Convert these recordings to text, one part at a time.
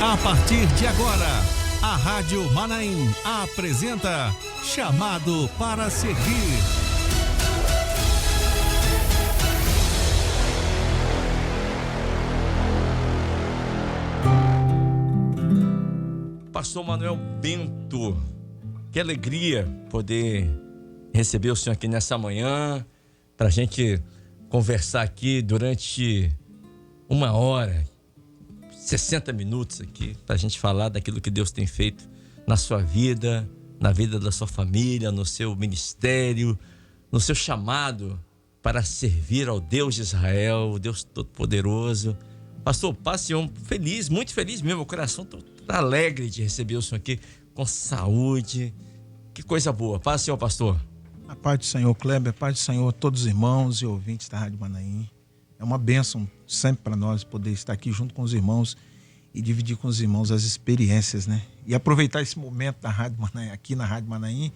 A partir de agora, a Rádio Manaim apresenta Chamado para Servir. Pastor Manuel Bento, que alegria poder receber o senhor aqui nessa manhã, para a gente conversar aqui durante 1 hora, 60 minutos aqui, para a gente falar daquilo que Deus tem feito na sua vida, na vida da sua família, no seu ministério, no seu chamado para servir ao Deus de Israel, o Deus Todo-Poderoso. Pastor, passe feliz, muito feliz mesmo, o coração está alegre de receber o senhor aqui com saúde. Que coisa boa. Paz, senhor pastor. A paz do Senhor, Kleber, a paz do Senhor, todos os irmãos e ouvintes da Rádio Manaim. É uma bênção sempre para nós poder estar aqui junto com os irmãos e dividir com os irmãos as experiências, né? E aproveitar esse momento da Rádio Manaim, aqui na Rádio Manaim,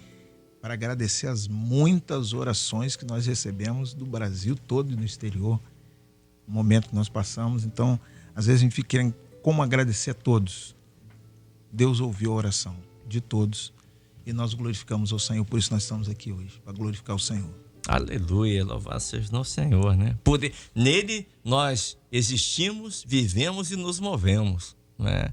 para agradecer as muitas orações que nós recebemos do Brasil todo e no exterior, o momento que nós passamos. Então, às vezes a gente fica querendo como agradecer a todos. Deus ouviu a oração de todos e nós glorificamos ao Senhor, por isso nós estamos aqui hoje, para glorificar o Senhor. Aleluia, louvado seja o Senhor, né? Nele nós existimos, vivemos e nos movemos, né?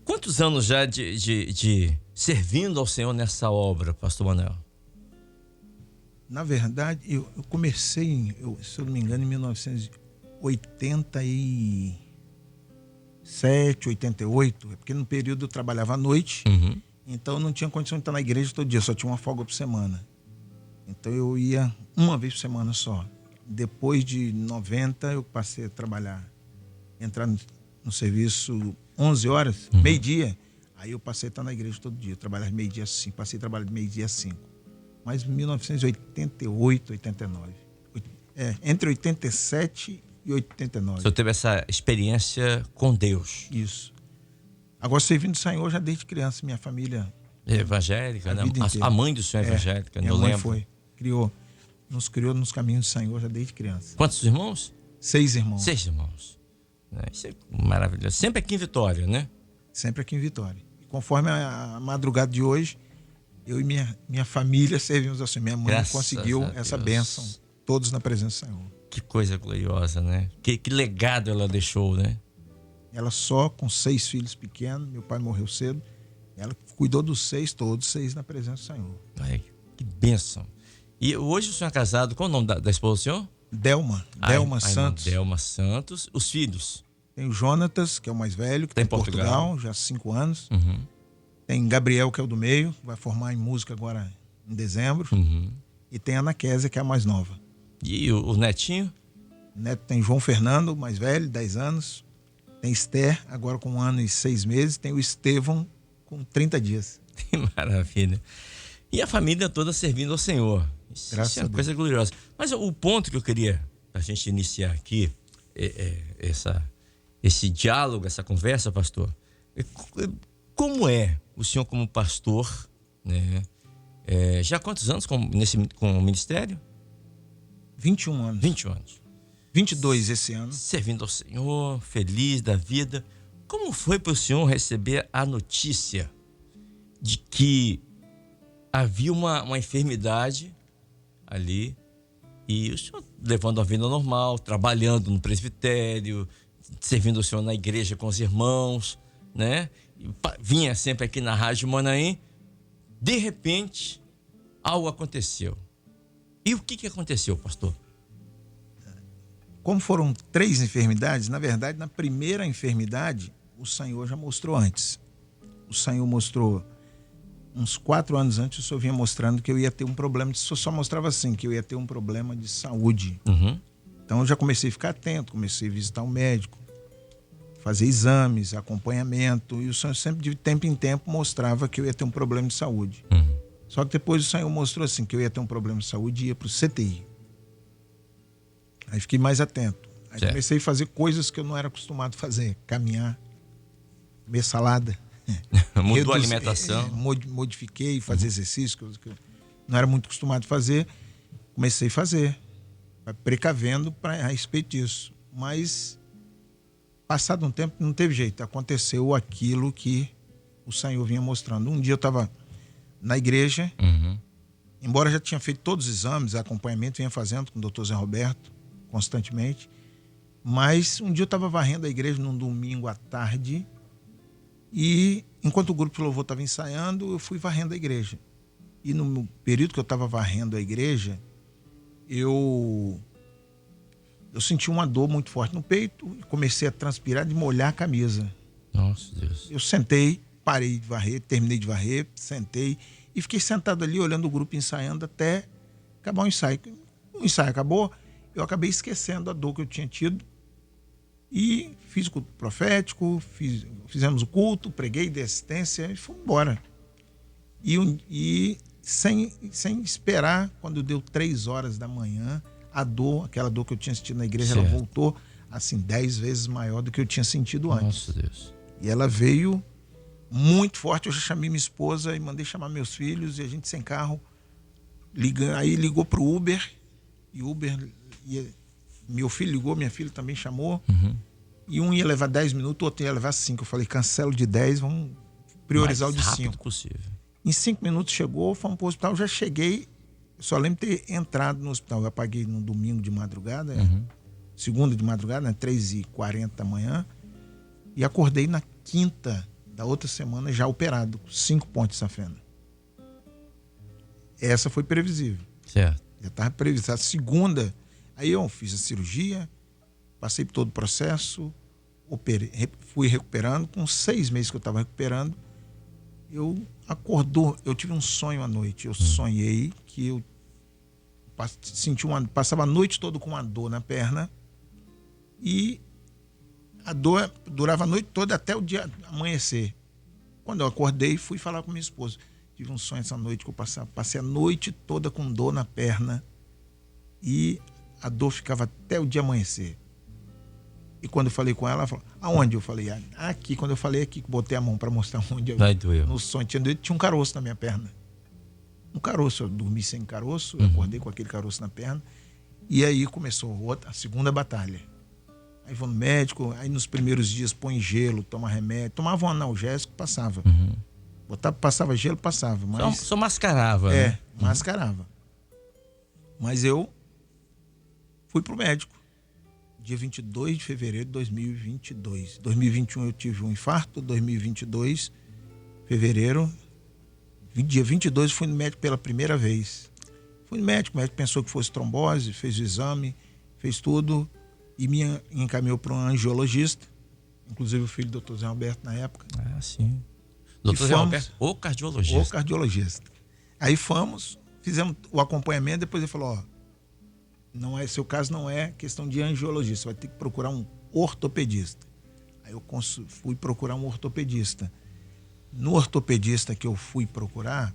Quantos anos já de servindo ao Senhor nessa obra, pastor Manuel? Na verdade, eu comecei, se eu não me engano, em 1987, 88, porque no período eu trabalhava à noite, então eu não tinha condição de estar na igreja todo dia, só tinha uma folga por semana. Então eu ia uma vez por semana só. Depois de 90 eu passei a trabalhar, entrar no serviço 11 horas, meio-dia. Aí eu passei a estar na igreja todo dia, trabalhar meio-dia 5, passei a trabalhar de meio-dia 5. Mas em 1988, 89. Entre 87 e 89. O senhor teve essa experiência com Deus. Isso. Agora servindo o Senhor já desde criança, minha família... Evangélica, né? A mãe do senhor é evangélica, minha eu mãe lembro. Nos criou nos caminhos do Senhor já desde criança. Quantos irmãos? 6 irmãos. 6 irmãos. Isso é maravilhoso. Sempre aqui em Vitória, né? Sempre aqui em Vitória. E conforme a madrugada de hoje, eu e minha família servimos assim. Minha mãe conseguiu essa bênção, todos na presença do Senhor. Que coisa gloriosa, né? Que legado ela deixou, né? Ela só com 6 filhos pequenos, meu pai morreu cedo. Ela cuidou dos 6, todos 6 na presença do Senhor. Ai, que bênção. E hoje o senhor é casado, qual é o nome da esposa do senhor? Delma Santos. Delma Santos. Os filhos? Tem o Jonatas, que é o mais velho, que está em Portugal, já há 5 anos. Tem Gabriel, que é o do meio, vai formar em música agora em dezembro. E tem a Ana Késia, que é a mais nova. E o netinho? O neto tem João Fernando, mais velho, 10 anos. Tem Esther, agora com 1 ano e 6 meses. Tem o Estevão, com 30 dias. Que maravilha. E a família toda servindo ao Senhor. Isso é uma coisa gloriosa. Mas o ponto que eu queria, para a gente iniciar aqui, esse diálogo, essa conversa, pastor, como é o senhor como pastor, né? Já há quantos anos com o ministério? 21 anos. 21 anos. 22 esse ano. Servindo ao Senhor, feliz da vida. Como foi para o senhor receber a notícia de que havia uma enfermidade ali e o senhor levando a vida normal, trabalhando no presbitério, servindo o senhor na igreja com os irmãos, né? Vinha sempre aqui na Rádio Manaim. De repente, algo aconteceu. E o que aconteceu, pastor? Como foram 3 enfermidades, na verdade, na primeira enfermidade, o Senhor já mostrou antes. O Senhor mostrou uns 4 anos antes, o Senhor vinha mostrando que eu ia ter um problema. O Senhor só mostrava assim, que eu ia ter um problema de saúde. Então eu já comecei a ficar atento, comecei a visitar o médico, fazer exames, acompanhamento. E o Senhor sempre, de tempo em tempo, mostrava que eu ia ter um problema de saúde. Só que depois o Senhor mostrou assim, que eu ia ter um problema de saúde e ia para o CTI. Aí fiquei mais atento. Aí comecei a fazer coisas que eu não era acostumado a fazer. Caminhar, comer salada. Mudou a alimentação. Modifiquei, fazer exercício, coisas que eu não era muito acostumado a fazer. Comecei a fazer, precavendo a respeito disso. Mas passado um tempo, não teve jeito. Aconteceu aquilo que o Senhor vinha mostrando. Um dia eu estava na igreja, embora já tinha feito todos os exames, acompanhamento, vinha fazendo com o doutor Zé Roberto constantemente. Mas um dia eu estava varrendo a igreja num domingo à tarde e, enquanto o grupo de louvor estava ensaiando, eu fui varrendo a igreja. E no período que eu estava varrendo a igreja, eu senti uma dor muito forte no peito e comecei a transpirar de molhar a camisa. Nossa, Deus. Eu sentei, parei de varrer, terminei de varrer, sentei e fiquei sentado ali olhando o grupo ensaiando até acabar o ensaio. O ensaio acabou, eu acabei esquecendo a dor que eu tinha tido e fiz o culto profético, fizemos o culto, preguei de assistência e fui embora. E sem esperar, quando deu 3 horas da manhã, aquela dor que eu tinha sentido na igreja, certo, ela voltou assim 10 vezes maior do que eu tinha sentido antes. Nossa, Deus. E ela veio muito forte. Eu já chamei minha esposa e mandei chamar meus filhos e a gente sem carro. Aí ligou pro Uber. E meu filho ligou, minha filha também chamou. E um ia levar 10 minutos, o outro ia levar 5. Eu falei, cancelo de 10, vamos priorizar o de 5. rápido possível. Em 5 minutos chegou, fomos pro hospital, já cheguei. Eu só lembro de ter entrado no hospital. Eu apaguei no domingo de madrugada, segunda de madrugada, né, 3h40 da manhã. E acordei na quinta da outra semana já operado, com 5 pontos de safena. Essa foi previsível. Certo. Já estava previsível. A segunda, aí eu fiz a cirurgia, passei por todo o processo, fui recuperando. Com 6 meses que eu estava recuperando, eu tive um sonho à noite. Eu sonhei que eu passava a noite toda com uma dor na perna e a dor durava a noite toda até o dia amanhecer. Quando eu acordei, fui falar com minha esposa. Tive um sonho essa noite que eu passei a noite toda com dor na perna e a dor ficava até o dia amanhecer. E quando eu falei com ela falou, aonde? Eu falei, aqui. Quando eu falei aqui, botei a mão para mostrar onde Vai doer. no sonho tinha um caroço na minha perna. Um caroço, eu dormi sem caroço, eu acordei com aquele caroço na perna. E aí começou a segunda batalha. Aí vou no médico, aí nos primeiros dias põe gelo, toma remédio, tomava um analgésico, passava. Passava gelo, passava. Mas Só mascarava, né? Mascarava. Mas eu fui pro médico. Dia 22 de fevereiro de 2022. 2021 eu tive um infarto, 2022, fevereiro, dia 22 fui no médico pela primeira vez. Fui no médico, o médico pensou que fosse trombose, fez o exame, fez tudo e me encaminhou para um angiologista, inclusive o filho do Dr. Zé Roberto na época. Ah, sim. Dr. Zé Roberto, o cardiologista. O cardiologista. Aí fizemos o acompanhamento, depois ele falou, seu caso não é questão de angiologista, você vai ter que procurar um ortopedista. Aí eu fui procurar um ortopedista. No ortopedista que eu fui procurar,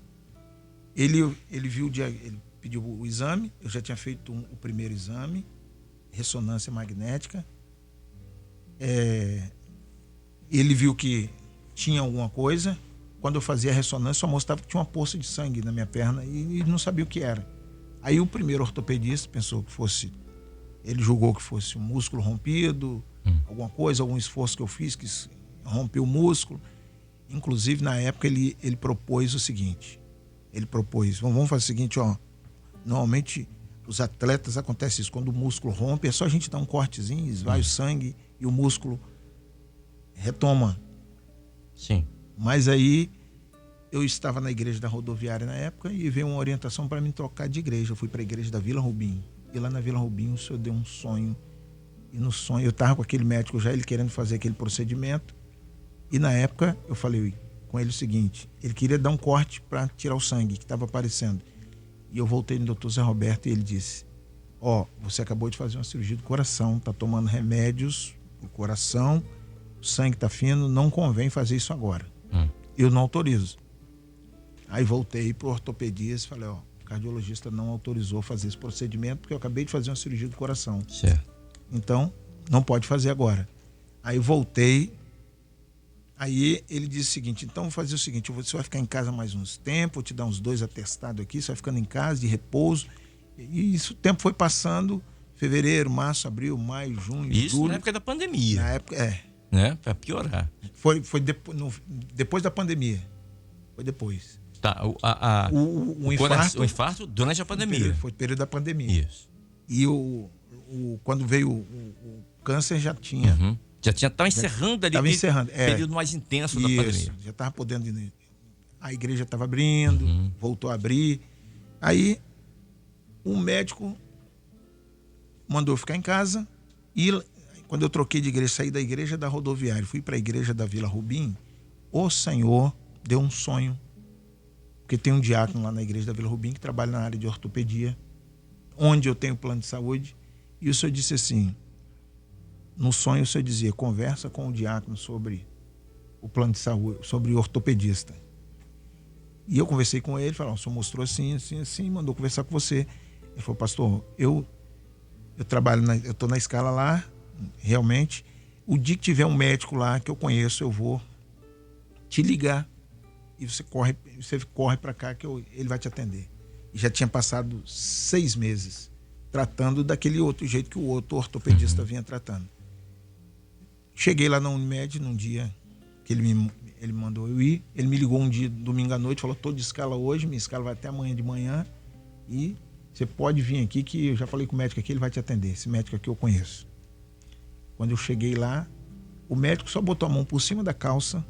ele viu ele pediu o exame, eu já tinha feito o primeiro exame, ressonância magnética. Ele viu que tinha alguma coisa. Quando eu fazia a ressonância, só mostrava que tinha uma poça de sangue na minha perna e não sabia o que era. Aí o primeiro ortopedista pensou que ele julgou que fosse um músculo rompido, alguma coisa, algum esforço que eu fiz que rompeu o músculo. Inclusive, na época, ele propôs o seguinte, vamos fazer o seguinte, normalmente os atletas acontece isso, quando o músculo rompe, é só a gente dar um cortezinho, esvai o sangue e o músculo retoma. Sim. Mas aí eu estava na igreja da rodoviária na época e veio uma orientação para me trocar de igreja. Eu fui para a igreja da Vila Rubim. E lá na Vila Rubim o senhor deu um sonho. E no sonho eu estava com aquele médico já, ele querendo fazer aquele procedimento. E na época eu falei com ele o seguinte, ele queria dar um corte para tirar o sangue que estava aparecendo. E eu voltei no Dr. Zé Roberto e ele disse, você acabou de fazer uma cirurgia do coração, está tomando remédios pro coração, o sangue está fino, não convém fazer isso agora. Eu não autorizo. Aí voltei pro ortopedista e falei, o cardiologista não autorizou fazer esse procedimento porque eu acabei de fazer uma cirurgia do coração. Certo. Então, não pode fazer agora. Aí voltei, aí ele disse o seguinte, então vou fazer o seguinte, você vai ficar em casa mais uns tempos, vou te dar uns 2 atestados aqui, você vai ficando em casa de repouso. E isso, o tempo foi passando, fevereiro, março, abril, maio, junho, Isso julho. na época da pandemia. Na época, né? Para piorar. Foi depois da pandemia. Foi depois. Tá, o infarto durante a pandemia. Foi o período da pandemia. Isso. E quando veio o câncer já tinha. Uhum. Já estava encerrando ali o período mais intenso da pandemia. Já estava podendo ir. A igreja estava abrindo, voltou a abrir. Aí um médico mandou eu ficar em casa e quando eu troquei de igreja, saí da igreja da rodoviária, fui para a igreja da Vila Rubim, o Senhor deu um sonho, porque tem um diácono lá na igreja da Vila Rubim que trabalha na área de ortopedia, onde eu tenho plano de saúde, e o Senhor disse assim, no sonho o Senhor dizia, conversa com o diácono sobre o plano de saúde, sobre o ortopedista. E eu conversei com ele, falou, o Senhor mostrou assim, mandou conversar com você. Ele falou, pastor, eu trabalho, eu estou na escala lá, realmente, o dia que tiver um médico lá que eu conheço, eu vou te ligar e você corre para cá que ele vai te atender. E já tinha passado 6 meses tratando daquele outro jeito que o outro ortopedista vinha tratando. Cheguei lá na Unimed num dia que ele mandou eu ir, ele me ligou um dia, domingo à noite, falou, estou de escala hoje, minha escala vai até amanhã de manhã e você pode vir aqui que eu já falei com o médico aqui, ele vai te atender, esse médico aqui eu conheço. Quando eu cheguei lá, o médico só botou a mão por cima da calça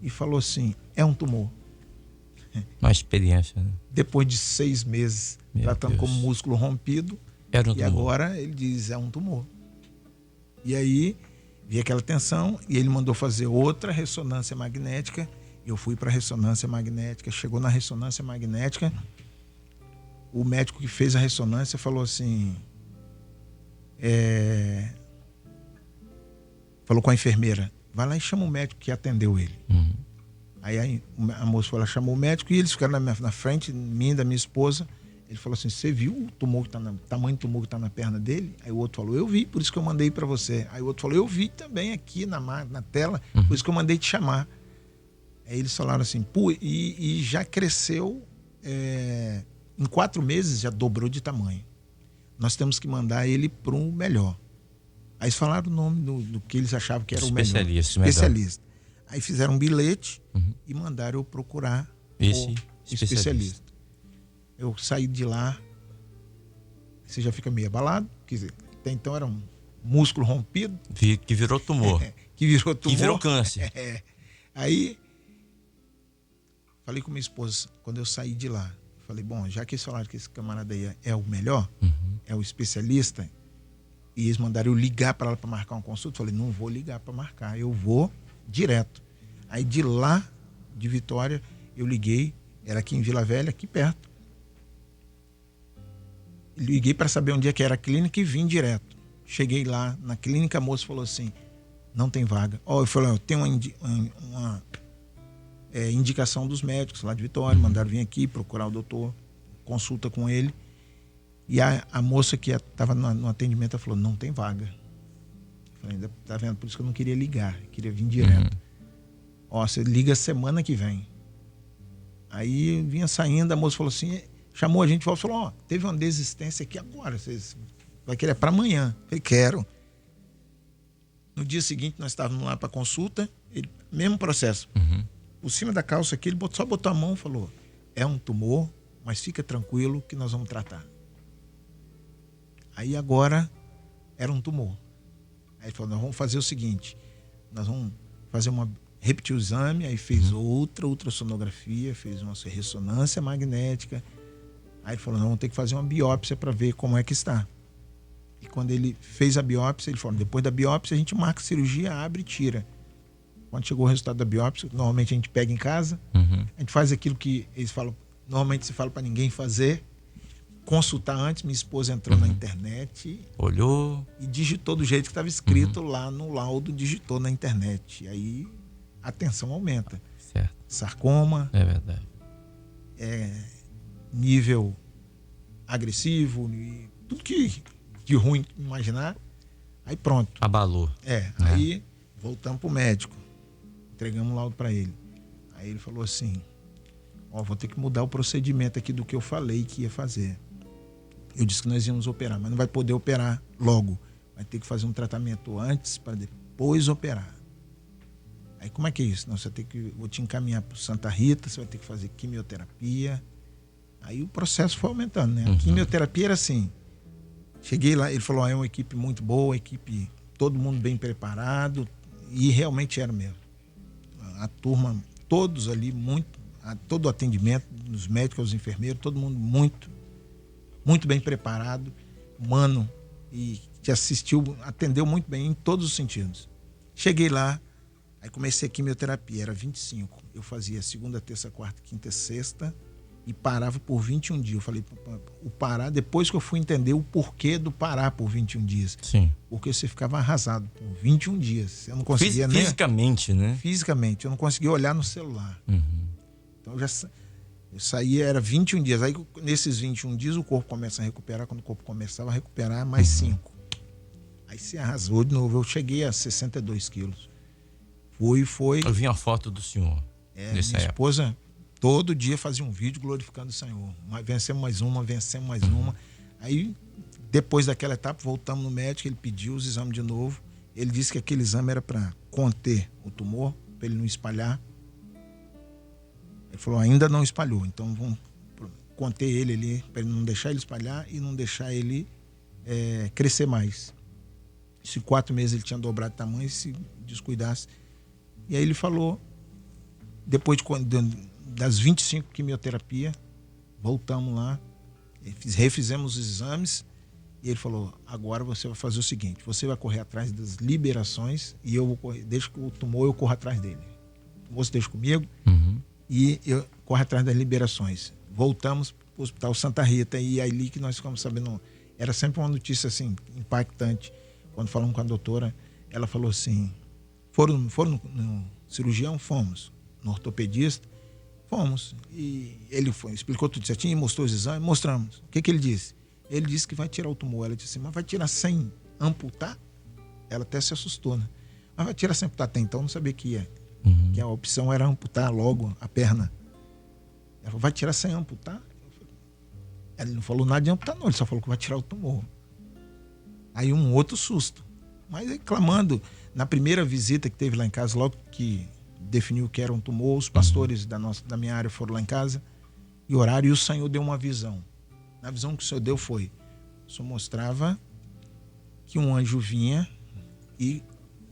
e falou assim, é um tumor. Uma experiência, né? Depois de 6 meses tratando como músculo rompido, era um e tumor. Agora ele diz, é um tumor. E aí, vi aquela tensão e ele mandou fazer outra ressonância magnética. Eu fui para a ressonância magnética, chegou na ressonância magnética, o médico que fez a ressonância falou assim, falou com a enfermeira, vai lá e chama o médico que atendeu ele. Aí a moça foi lá, chamou o médico e eles ficaram na frente, minha e da minha esposa. Ele falou assim, você viu o tumor que tamanho do tumor que está na perna dele? Aí o outro falou, eu vi, por isso que eu mandei para você. Aí o outro falou, eu vi também aqui na tela, por isso que eu mandei te chamar. Aí eles falaram assim, pô, e já cresceu, em 4 meses já dobrou de tamanho. Nós temos que mandar ele para um melhor. Aí eles falaram o nome do que eles achavam que era o melhor. Especialista. Aí fizeram um bilhete e mandaram eu procurar esse especialista. Eu saí de lá, você já fica meio abalado, quer dizer, até então era um músculo rompido. Que virou tumor. Que virou tumor. Que virou câncer. Aí, falei com minha esposa, quando eu saí de lá, falei, bom, já que eles falaram que esse camarada aí é o melhor, é o especialista, e eles mandaram eu ligar para ela para marcar uma consulta, falei, não vou ligar para marcar, eu vou direto. Aí de lá, de Vitória, eu liguei, era aqui em Vila Velha, aqui perto. Liguei para saber onde é que era a clínica e vim direto. Cheguei lá na clínica, a moça falou assim, não tem vaga. Eu falei, eu tenho uma indicação dos médicos lá de Vitória, mandaram vir aqui procurar o doutor, consulta com ele. E a moça que estava no atendimento, ela falou, não tem vaga. Eu falei, tá vendo? Por isso que eu não queria ligar, eu queria vir direto. Você liga semana que vem. Aí vinha saindo, a moça falou assim, chamou a gente e falou, teve uma desistência aqui agora, vocês vai querer para amanhã. Eu falei, quero. No dia seguinte, nós estávamos lá para consulta, mesmo processo. Por cima da calça aqui, ele só botou a mão e falou, é um tumor, mas fica tranquilo que nós vamos tratar. Aí agora era um tumor. Aí ele falou, nós vamos fazer o seguinte, nós vamos fazer repetir o exame, aí fez outra ultrassonografia, fez uma ressonância magnética. Aí ele falou, nós vamos ter que fazer uma biópsia para ver como é que está. E quando ele fez a biópsia, ele falou, depois da biópsia a gente marca a cirurgia, abre e tira. Quando chegou o resultado da biópsia, normalmente a gente pega em casa, a gente faz aquilo que eles falam, normalmente se fala para ninguém fazer, consultar antes. Minha esposa entrou na internet, olhou e digitou do jeito que estava escrito lá no laudo, digitou na internet. E aí a tensão aumenta. Certo. Sarcoma. É verdade. Nível agressivo, tudo que de ruim imaginar. Aí pronto. Abalou. Aí voltamos pro médico. Entregamos o laudo para ele. Aí ele falou assim, vou ter que mudar o procedimento aqui do que eu falei que ia fazer. Eu disse que nós íamos operar, mas não vai poder operar logo. Vai ter que fazer um tratamento antes para depois operar. Aí como é que é isso? Não, vou te encaminhar para Santa Rita, você vai ter que fazer quimioterapia. Aí o processo foi aumentando, né? A quimioterapia era assim. Cheguei lá, ele falou, é uma equipe muito boa, equipe, todo mundo bem preparado, e realmente era mesmo. A turma, todos ali, todo o atendimento, dos médicos aos enfermeiros, todo mundo muito bem preparado, humano, e te assistiu, atendeu muito bem em todos os sentidos. Cheguei lá, aí comecei a quimioterapia, era 25. Eu fazia segunda, terça, quarta, quinta, sexta, e parava por 21 dias. Eu falei, o parar, depois que eu fui entender o porquê do parar por 21 dias. Sim. Porque você ficava arrasado por 21 dias. Eu não conseguia nem... Fisicamente, né? Fisicamente. Eu não conseguia olhar no celular. Então eu saía, era 21 dias. Aí nesses 21 dias o corpo começa a recuperar. Quando o corpo começava a recuperar, mais 5. Aí se arrasou de novo. Eu cheguei a 62 quilos. Foi. Eu vi uma foto do senhor. Minha esposa... Todo dia fazia um vídeo glorificando o Senhor. Vencemos mais uma. Aí, depois daquela etapa, voltamos no médico, ele pediu os exames de novo. Ele disse que aquele exame era para conter o tumor, para ele não espalhar. Ele falou, ainda não espalhou, então vamos conter ele ali, para ele não deixar ele espalhar e não deixar ele crescer mais. Se 4 meses ele tinha dobrado de tamanho, se descuidasse. E aí ele falou, depois das 25 quimioterapia, voltamos lá, refizemos os exames e ele falou, agora você vai fazer o seguinte, você vai correr atrás das liberações e eu vou correr, desde que o tumor eu corro atrás dele. Você deixa comigo e eu corro atrás das liberações. Voltamos para o Hospital Santa Rita e aí ali que nós ficamos sabendo, era sempre uma notícia assim, impactante. Quando falamos com a doutora, ela falou assim, foram no cirurgião? Fomos. No ortopedista? Fomos. E ele explicou tudo certinho, mostrou os exames, mostramos. O que ele disse? Ele disse que vai tirar o tumor. Ela disse assim, mas vai tirar sem amputar? Ela até se assustou, né? Mas vai tirar sem amputar? Até então não sabia que ia. Que a opção era amputar logo a perna. Ela falou, vai tirar sem amputar? Ele não falou nada de amputar não, ele só falou que vai tirar o tumor. Aí um outro susto. Mas aí clamando, na primeira visita que teve lá em casa, logo que definiu que era um tumor, os pastores da minha área foram lá em casa e oraram, e o Senhor deu uma visão. Na visão que o Senhor deu foi, o Senhor mostrava que um anjo vinha e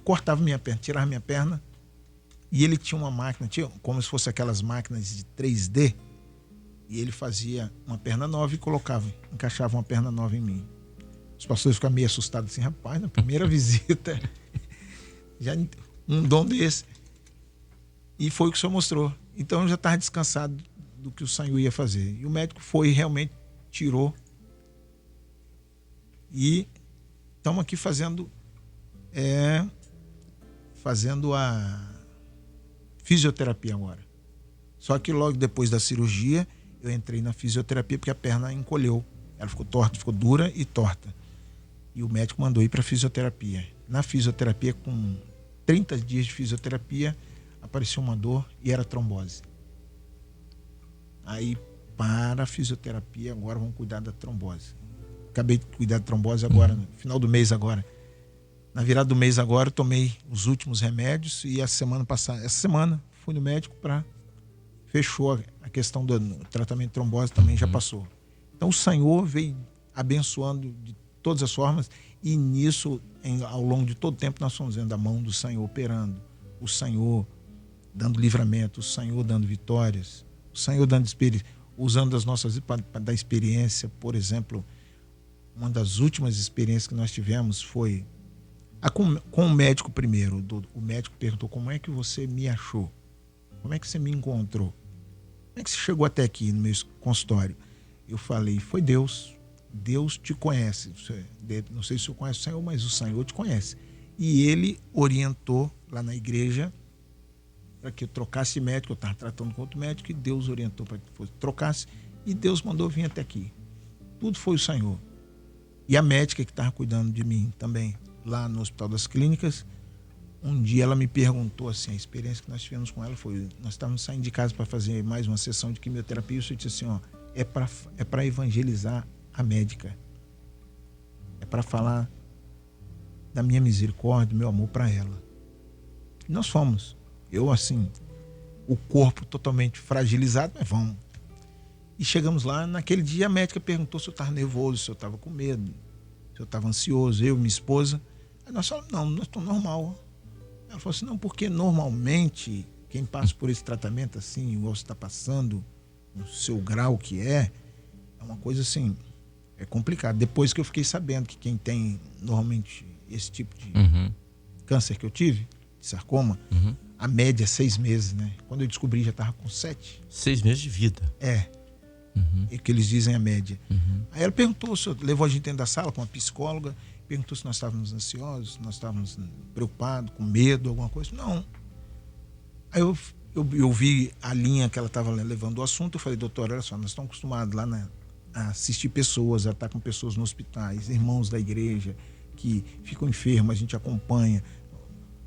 cortava minha perna, tirava minha perna, e ele tinha uma máquina, como se fosse aquelas máquinas de 3D, e ele fazia uma perna nova e encaixava uma perna nova em mim. Os pastores ficaram meio assustados assim, rapaz, na primeira visita, já um dom desse. E foi o que o Senhor mostrou. Então eu já estava descansado do que o Senhor ia fazer. E o médico foi, realmente tirou. E estamos aqui fazendo a fisioterapia agora. Só que logo depois da cirurgia, eu entrei na fisioterapia porque a perna encolheu. Ela ficou torta, ficou dura e torta. E o médico mandou ir para fisioterapia. Na fisioterapia, com 30 dias de fisioterapia, apareceu uma dor e era trombose. Aí, para a fisioterapia, agora vamos cuidar da trombose. Acabei de cuidar da trombose agora, no final do mês agora. Na virada do mês agora, eu tomei os últimos remédios e essa semana, fui no médico fechou a questão do tratamento de trombose, também já passou. Então, o Senhor veio abençoando de todas as formas e nisso, ao longo de todo o tempo, nós fomos vendo a mão do Senhor operando, o Senhor dando livramento, o Senhor dando vitórias, o Senhor dando experiência, usando as nossas para dar experiência. Por exemplo, uma das últimas experiências que nós tivemos foi com o médico primeiro. O médico perguntou, como é que você me achou? Como é que você me encontrou? Como é que você chegou até aqui no meu consultório? Eu falei, foi Deus. Deus te conhece. Não sei se você conhece o Senhor, mas o Senhor te conhece. E ele orientou lá na igreja para que eu trocasse médico. Eu estava tratando com outro médico e Deus orientou para que eu trocasse. E Deus mandou vir até aqui. Tudo foi o Senhor. E a médica que estava cuidando de mim também, lá no Hospital das Clínicas, um dia ela me perguntou assim, a experiência que nós tivemos com ela foi, nós estávamos saindo de casa para fazer mais uma sessão de quimioterapia, e o senhor disse assim, é para evangelizar a médica. É para falar da minha misericórdia, do meu amor para ela. E nós fomos. Eu, assim, o corpo totalmente fragilizado, mas vamos. E chegamos lá, naquele dia a médica perguntou se eu estava nervoso, se eu estava com medo, se eu estava ansioso, eu e minha esposa. Aí nós falamos, não, nós estamos normal. Ela falou assim, não, porque normalmente quem passa por esse tratamento assim, igual você está passando, no seu grau que é uma coisa assim, é complicado. Depois que eu fiquei sabendo que quem tem normalmente esse tipo de câncer que eu tive, de sarcoma, a média é 6 meses, né? Quando eu descobri já estava com 7. 6 meses de vida. É. É que eles dizem a média. Aí ela perguntou, levou a gente dentro da sala com uma psicóloga, perguntou se nós estávamos ansiosos, se nós estávamos preocupados, com medo, alguma coisa. Não. Aí eu vi a linha que ela estava levando o assunto, eu falei, doutora, olha só, nós estamos acostumados lá a assistir pessoas, a estar com pessoas nos hospitais, irmãos da igreja que ficam enfermos, a gente acompanha.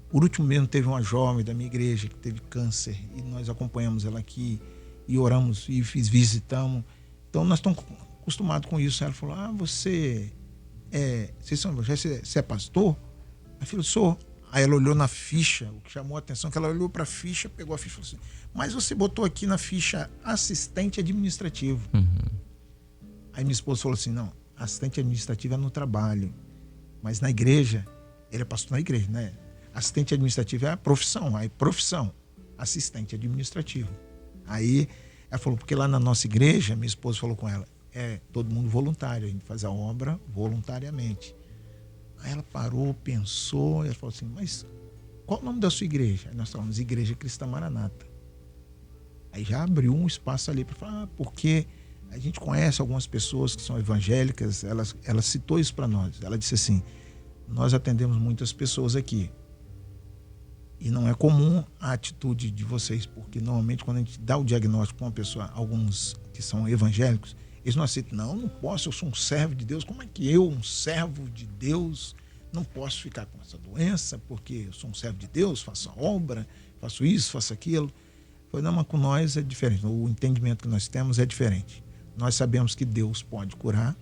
Por último mesmo teve uma jovem da minha igreja que teve câncer e nós acompanhamos ela aqui e oramos e visitamos. Então nós estamos acostumados com isso. Ela falou, você é pastor? Eu falei, sou. Aí ela olhou na ficha, o que chamou a atenção é que ela olhou para a ficha, pegou a ficha e falou assim, mas você botou aqui na ficha assistente administrativo. Aí minha esposa falou assim, não, assistente administrativo é no trabalho, mas na igreja, ele é pastor na igreja, né? Assistente administrativo é a profissão, assistente administrativo. Aí ela falou, porque lá na nossa igreja, minha esposa falou com ela, é todo mundo voluntário, a gente faz a obra voluntariamente. Aí ela parou, pensou, e ela falou assim, mas qual o nome da sua igreja? Aí nós falamos, Igreja Cristã Maranata. Aí já abriu um espaço ali para falar, porque a gente conhece algumas pessoas que são evangélicas, ela citou isso para nós. Ela disse assim, nós atendemos muitas pessoas aqui. E não é comum a atitude de vocês, porque normalmente quando a gente dá o diagnóstico para uma pessoa, alguns que são evangélicos, eles não aceitam, não posso, eu sou um servo de Deus, como é que eu, um servo de Deus, não posso ficar com essa doença, porque eu sou um servo de Deus, faço a obra, faço isso, faço aquilo. Foi, não, mas com nós é diferente, o entendimento que nós temos é diferente. Nós sabemos que Deus pode curar.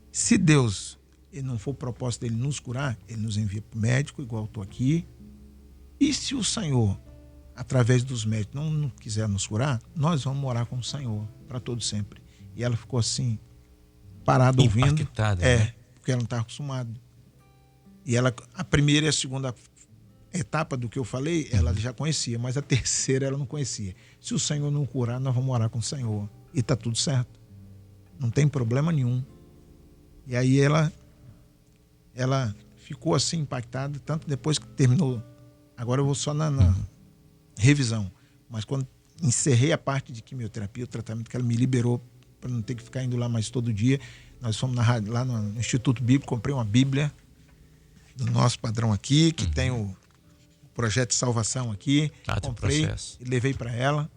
Se Deus não for o propósito dele nos curar, ele nos envia para o médico, igual eu estou aqui. E se o Senhor, através dos médicos, não quiser nos curar, nós vamos morar com o Senhor para todo sempre. E ela ficou assim, parada ouvindo. Né? Porque ela não está acostumada. E ela, a primeira e a segunda etapa do que eu falei, ela já conhecia, mas a terceira ela não conhecia. Se o Senhor não curar, nós vamos morar com o Senhor. E está tudo certo. Não tem problema nenhum. E aí ela ficou assim impactada, tanto depois que terminou. Agora eu vou só na revisão. Mas quando encerrei a parte de quimioterapia, o tratamento que ela me liberou para não ter que ficar indo lá mais todo dia, nós fomos lá no Instituto Bíblico, comprei uma Bíblia do nosso padrão aqui, que tem o projeto de salvação aqui. Comprei e levei para ela.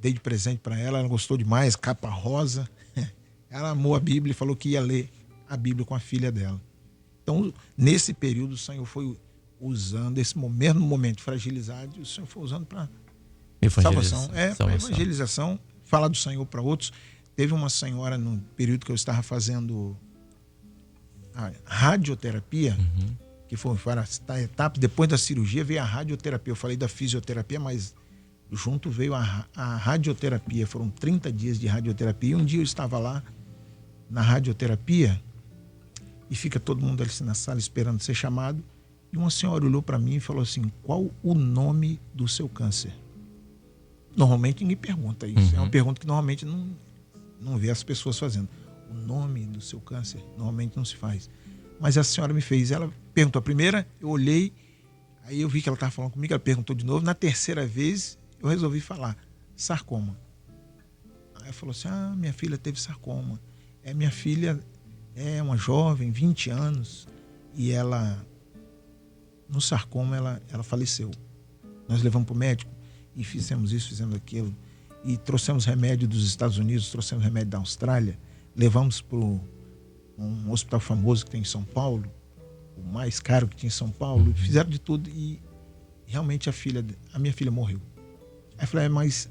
Dei de presente para ela, ela gostou demais, capa rosa. Ela amou a Bíblia e falou que ia ler a Bíblia com a filha dela. Então, nesse período, o Senhor foi usando esse mesmo momento de fragilidade, o Senhor foi usando para salvação. Para evangelização, falar do Senhor para outros. Teve uma senhora, no período que eu estava fazendo a radioterapia, que foi a etapa, depois da cirurgia veio a radioterapia. Eu falei da fisioterapia, mas junto veio a radioterapia. Foram 30 dias de radioterapia. E um dia eu estava lá na radioterapia e fica todo mundo ali na sala esperando ser chamado. E uma senhora olhou para mim e falou assim, qual o nome do seu câncer? Normalmente ninguém pergunta isso. É uma pergunta que normalmente não vê as pessoas fazendo. O nome do seu câncer normalmente não se faz. Mas a senhora me fez. Ela perguntou a primeira, eu olhei, aí eu vi que ela estava falando comigo, ela perguntou de novo. Na terceira vez, eu resolvi falar, sarcoma. Aí ela falou assim, minha filha teve sarcoma. Minha filha é uma jovem, 20 anos, e ela, no sarcoma, ela faleceu. Nós levamos para o médico e fizemos isso, fizemos aquilo. E trouxemos remédio dos Estados Unidos, trouxemos remédio da Austrália, levamos para um hospital famoso que tem em São Paulo, o mais caro que tinha em São Paulo, fizeram de tudo e realmente a minha filha morreu. Aí eu falei,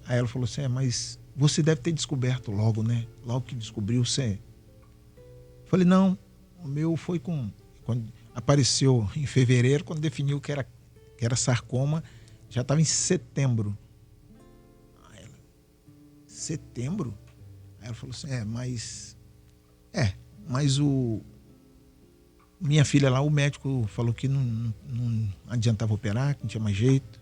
aí ela falou assim, mas você deve ter descoberto logo, né? Logo que descobriu, você Falei, não, o meu foi quando apareceu em fevereiro, quando definiu que era sarcoma, já estava em setembro. Aí ela, setembro? Aí ela falou assim, mas minha filha lá, o médico falou que não adiantava operar, que não tinha mais jeito.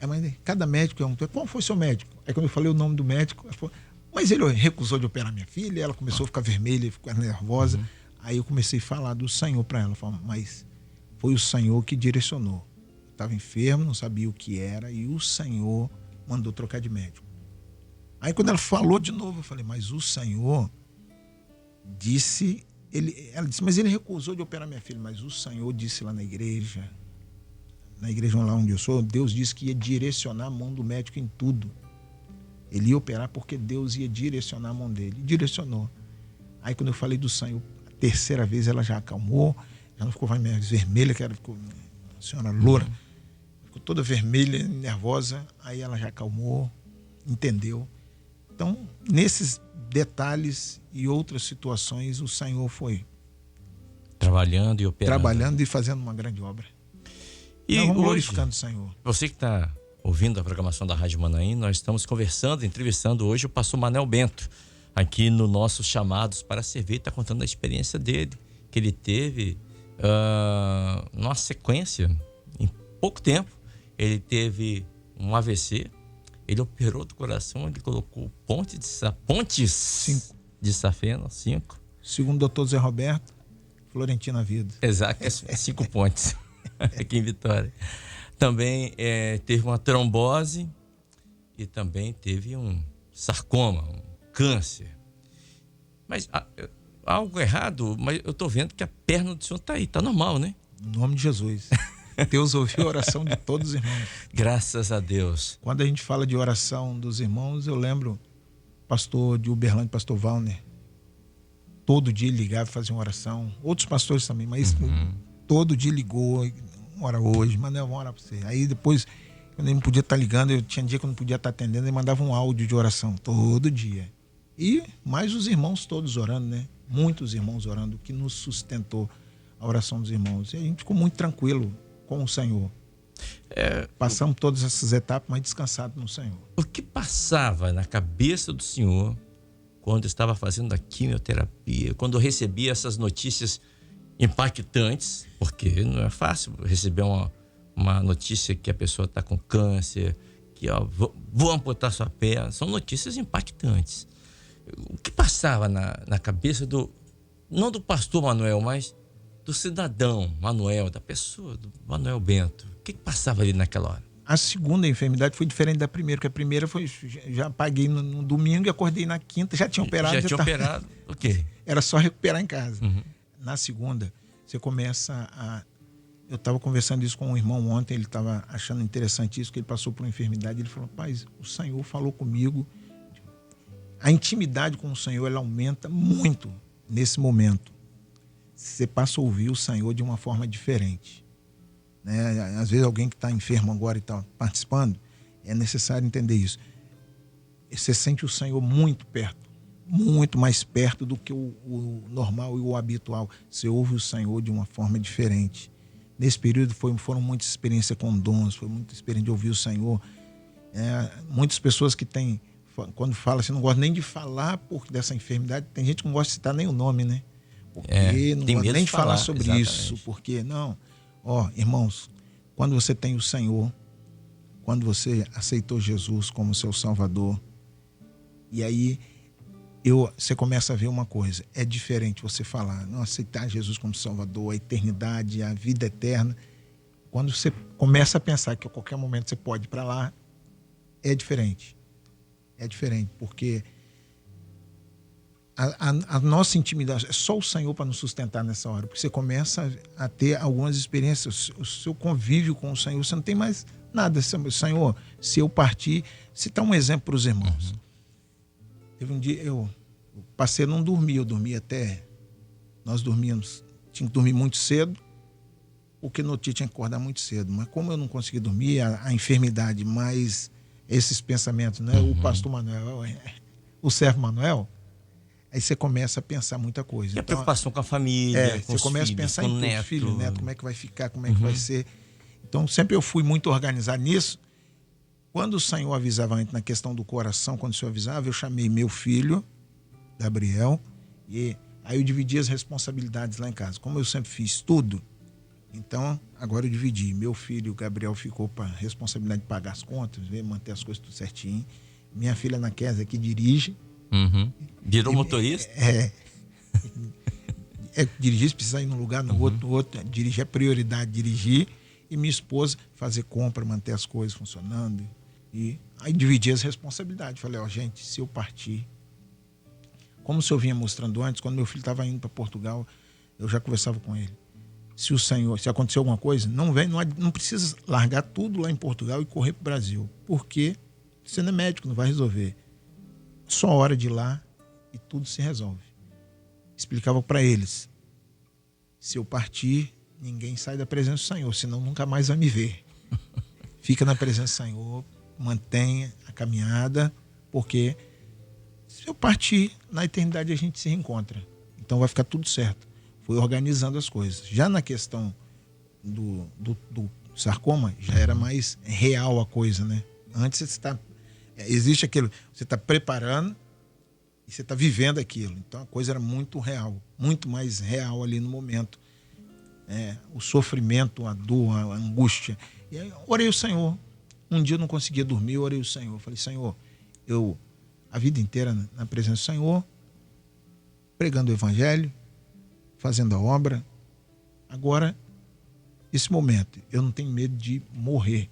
Mas cada médico perguntou, qual foi seu médico? Aí quando eu falei o nome do médico, ela falou, mas ele recusou de operar minha filha, ela começou a ficar vermelha, ficar nervosa. Aí eu comecei a falar do Senhor para ela, mas foi o Senhor que direcionou. Eu estava enfermo, não sabia o que era, e o Senhor mandou trocar de médico. Aí quando ela falou de novo, eu falei, mas o Senhor disse, ela disse, mas ele recusou de operar minha filha, mas o Senhor disse lá na igreja lá onde eu sou, Deus disse que ia direcionar a mão do médico em tudo. Ele ia operar porque Deus ia direcionar a mão dele. E direcionou. Aí quando eu falei do Senhor, a terceira vez ela já acalmou, já não ficou mais vermelha, que ela ficou, a senhora loura, ficou toda vermelha, nervosa, aí ela já acalmou, entendeu. Então, nesses detalhes e outras situações, o Senhor foi trabalhando e operando. Trabalhando e fazendo uma grande obra. E nós vamos hoje, glorificando o Senhor. Você que está ouvindo a programação da Rádio Manaim, nós estamos conversando, entrevistando hoje o pastor Manel Bento, aqui no nosso Chamados para Servir, está contando a experiência dele, que ele teve numa sequência, em pouco tempo, ele teve um AVC, ele operou do coração, ele colocou pontes de safena, 5. Segundo o doutor Zé Roberto, Florentina Vida. Exato, 5 pontes aqui em Vitória. Também teve uma trombose e também teve um sarcoma, um câncer. Mas algo errado, mas eu estou vendo que a perna do senhor está aí, está normal, né? Em nome de Jesus. Deus ouviu a oração de todos os irmãos. Graças a Deus. Quando a gente fala de oração dos irmãos, eu lembro pastor de Uberlândia, pastor Valner, todo dia ligava e fazia uma oração. Outros pastores também, mas todo dia ligou, ora hoje, Manel, vamos orar para você. Aí depois, quando ele não podia estar ligando, eu tinha dia que eu não podia estar atendendo, ele mandava um áudio de oração, todo dia. E mais os irmãos todos orando, né? Muitos irmãos orando, que nos sustentou a oração dos irmãos. E a gente ficou muito tranquilo com o Senhor. Passamos todas essas etapas, mas descansados no Senhor. O que passava na cabeça do senhor quando estava fazendo a quimioterapia, quando recebia essas notícias impactantes, porque não é fácil receber uma notícia que a pessoa está com câncer, que vou amputar sua perna, são notícias impactantes. O que passava na cabeça não do pastor Manuel, mas do cidadão Manuel, da pessoa, do Manuel Bento? O que passava ali naquela hora? A segunda enfermidade foi diferente da primeira, porque a primeira foi, já paguei no domingo e acordei na quinta, já tinha operado. Já tinha operado, ok. Era só recuperar em casa. Na segunda, você começa a... Eu estava conversando isso com um irmão ontem, ele estava achando interessante isso, que ele passou por uma enfermidade, ele falou, rapaz, o Senhor falou comigo. A intimidade com o Senhor, ela aumenta muito nesse momento. Você passa a ouvir o Senhor de uma forma diferente. Né? Às vezes alguém que está enfermo agora e está participando, é necessário entender isso. Você sente o Senhor muito perto, muito mais perto do que o normal e o habitual. Você ouve o Senhor de uma forma diferente. Nesse período foram muitas experiências com dons, foi muita experiência de ouvir o Senhor. Muitas pessoas que têm, quando fala assim, não gosta nem de falar dessa enfermidade, tem gente que não gosta de citar nem o nome, né? Porque não gosta nem de falar sobre isso, porque não... irmãos, quando você tem o Senhor, quando você aceitou Jesus como seu Salvador, e aí você começa a ver uma coisa, é diferente você falar, não aceitar Jesus como Salvador, a eternidade, a vida eterna. Quando você começa a pensar que a qualquer momento você pode ir para lá, é diferente. É diferente, porque a nossa intimidade, é só o Senhor para nos sustentar nessa hora, porque você começa a ter algumas experiências, o seu convívio com o Senhor, você não tem mais nada. Senhor, se eu partir, citar um exemplo para os irmãos. Teve um dia, eu passei a não dormir, eu dormia até, nós dormíamos, tinha que dormir muito cedo, porque no dia tinha que acordar muito cedo, mas como eu não consegui dormir, a enfermidade, mais esses pensamentos, né? O pastor Manuel, o servo Manuel, Aí você começa a pensar muita coisa. E a preocupação com a família, com você os começa filhos, a pensar com em o tudo, neto. filho, neto, como é que vai ficar, como é que vai ser. Então, sempre eu fui muito organizado nisso. Quando o Senhor avisava antes na questão do coração, quando o Senhor avisava, eu chamei meu filho, Gabriel, e aí eu dividi as responsabilidades lá em casa. Como eu sempre fiz tudo, então agora eu dividi. Meu filho, Gabriel, ficou para a responsabilidade de pagar as contas, manter as coisas tudo certinho. Minha filha, Ana Kézia, que dirige. Virou motorista? Dirigir, se precisar ir num lugar, no outro. Dirigir é prioridade, dirigir. E minha esposa fazer compra, manter as coisas funcionando. E aí dividi as responsabilidades. Falei, gente, se eu partir... Como o senhor vinha mostrando antes, quando meu filho estava indo para Portugal, eu já conversava com ele. Se acontecer alguma coisa, não precisa largar tudo lá em Portugal e correr para o Brasil. Porque você não é médico, não vai resolver. Só hora de ir lá e tudo se resolve. Explicava para eles, se eu partir, ninguém sai da presença do Senhor, senão nunca mais vai me ver. Fica na presença do Senhor, mantenha a caminhada, porque se eu partir, na eternidade a gente se reencontra. Então vai ficar tudo certo. Fui organizando as coisas. Já na questão do sarcoma, já era mais real a coisa, né? Antes existe aquilo, você está preparando e você está vivendo aquilo. Então a coisa era muito real, muito mais real ali no momento. O sofrimento, a dor, a angústia. E aí orei o Senhor. Um dia eu não conseguia dormir, eu orei o Senhor. Falei, Senhor, a vida inteira na presença do Senhor, pregando o Evangelho, fazendo a obra. Agora, esse momento, eu não tenho medo de morrer.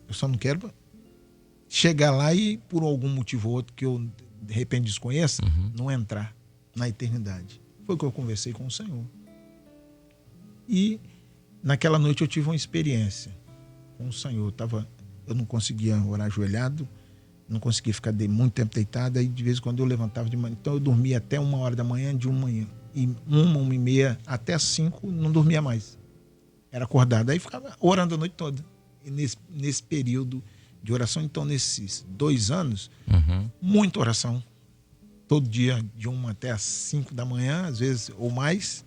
Eu só não quero chegar lá e, por algum motivo ou outro que eu, de repente, desconheça, não entrar na eternidade. Foi o que eu conversei com o Senhor. E naquela noite eu tive uma experiência com o Senhor. Eu não conseguia orar ajoelhado, não conseguia ficar muito tempo deitado, aí de vez em quando eu levantava de manhã. Então eu dormia até 1h da manhã, de 1h30 até 5, não dormia mais. Era acordado, aí ficava orando a noite toda. E nesse período de oração, então nesses 2 anos, muita oração. Todo dia, de 1 até as 5 da manhã, às vezes, ou mais,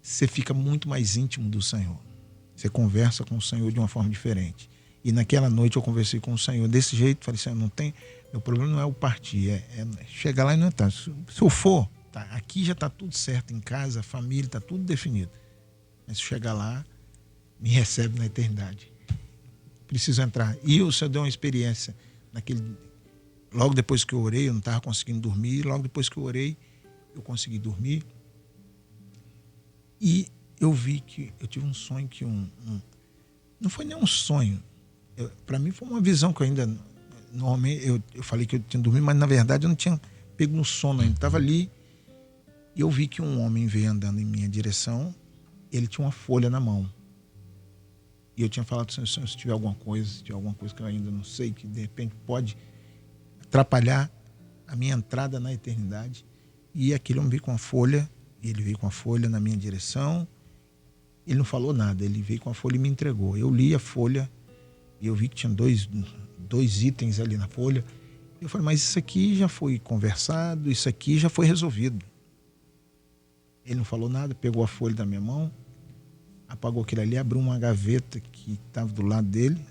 você fica muito mais íntimo do Senhor. Você conversa com o Senhor de uma forma diferente. E naquela noite eu conversei com o Senhor desse jeito, falei, Senhor, meu problema não é o partir, é chegar lá e não entrar. Se eu for, aqui já está tudo certo, em casa, a família, está tudo definido. Mas se eu chegar lá, me recebe na eternidade. Preciso entrar. E o Senhor deu uma experiência logo depois que eu orei, eu não estava conseguindo dormir, logo depois que eu orei, eu consegui dormir. E eu vi que eu tive um sonho que não foi nem um sonho. Para mim foi uma visão que eu ainda... Normalmente eu falei que eu tinha dormido, mas na verdade eu não tinha pego no sono ainda. Estava ali e eu vi que um homem veio andando em minha direção. Ele tinha uma folha na mão. E eu tinha falado, Senhor, se tiver alguma coisa que eu ainda não sei, que de repente pode atrapalhar a minha entrada na eternidade. E aquele homem veio com a folha, ele veio com a folha na minha direção. Ele não falou nada, ele veio com a folha e me entregou. Eu li a folha e eu vi que tinha dois itens ali na folha. Eu falei, mas isso aqui já foi conversado, isso aqui já foi resolvido. Ele não falou nada, pegou a folha da minha mão, apagou aquilo ali, abriu uma gaveta que estava do lado dele,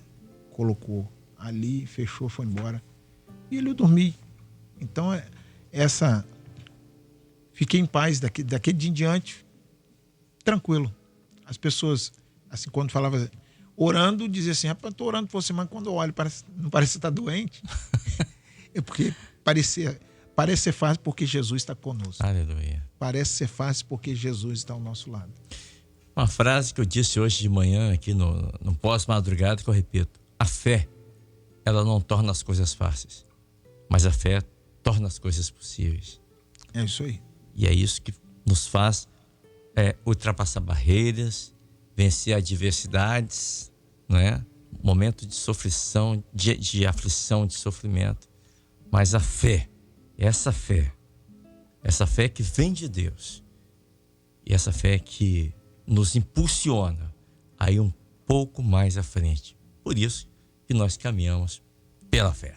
colocou ali, fechou, foi embora. E eu dormi. Então, fiquei em paz daquele dia em diante, tranquilo. As pessoas, assim, quando falava, orando, diziam assim, rapaz, eu estou orando por você, mas quando eu olho, não parece que você está doente. É porque parece ser fácil porque Jesus está conosco. Aleluia. Parece ser fácil porque Jesus está ao nosso lado. Uma frase que eu disse hoje de manhã aqui no pós-madrugada, que eu repito: a fé, ela não torna as coisas fáceis, mas a fé torna as coisas possíveis. É isso aí. E é isso que nos faz ultrapassar barreiras, vencer adversidades, não é? Momento de sofrição, de aflição, de sofrimento. Mas a fé, essa fé que vem de Deus, e essa fé que nos impulsiona a ir um pouco mais à frente. Por isso que nós caminhamos pela fé.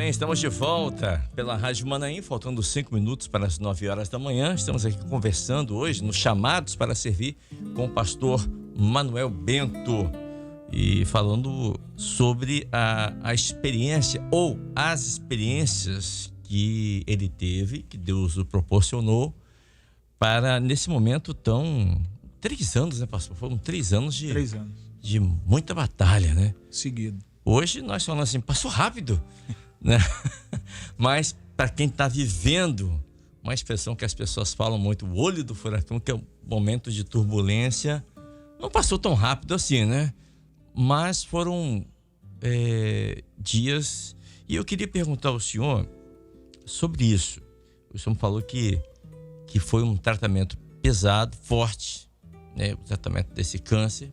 bem, estamos de volta pela Rádio Manaim, faltando 5 minutos para as 9 horas da manhã. Estamos aqui conversando hoje nos Chamados para Servir com o pastor Manuel Bento e falando sobre a experiência ou as experiências que ele teve, que Deus o proporcionou para nesse momento tão... 3 anos, né, pastor? Foram 3 anos 3 anos. De muita batalha, né? Seguido. Hoje nós falamos assim, passou rápido, né? Mas para quem está vivendo, uma expressão que as pessoas falam muito, o olho do furacão, que é um momento de turbulência, não passou tão rápido assim, né? Mas foram dias. E eu queria perguntar ao senhor sobre isso. O senhor falou que foi um tratamento pesado, forte, né? O tratamento desse câncer,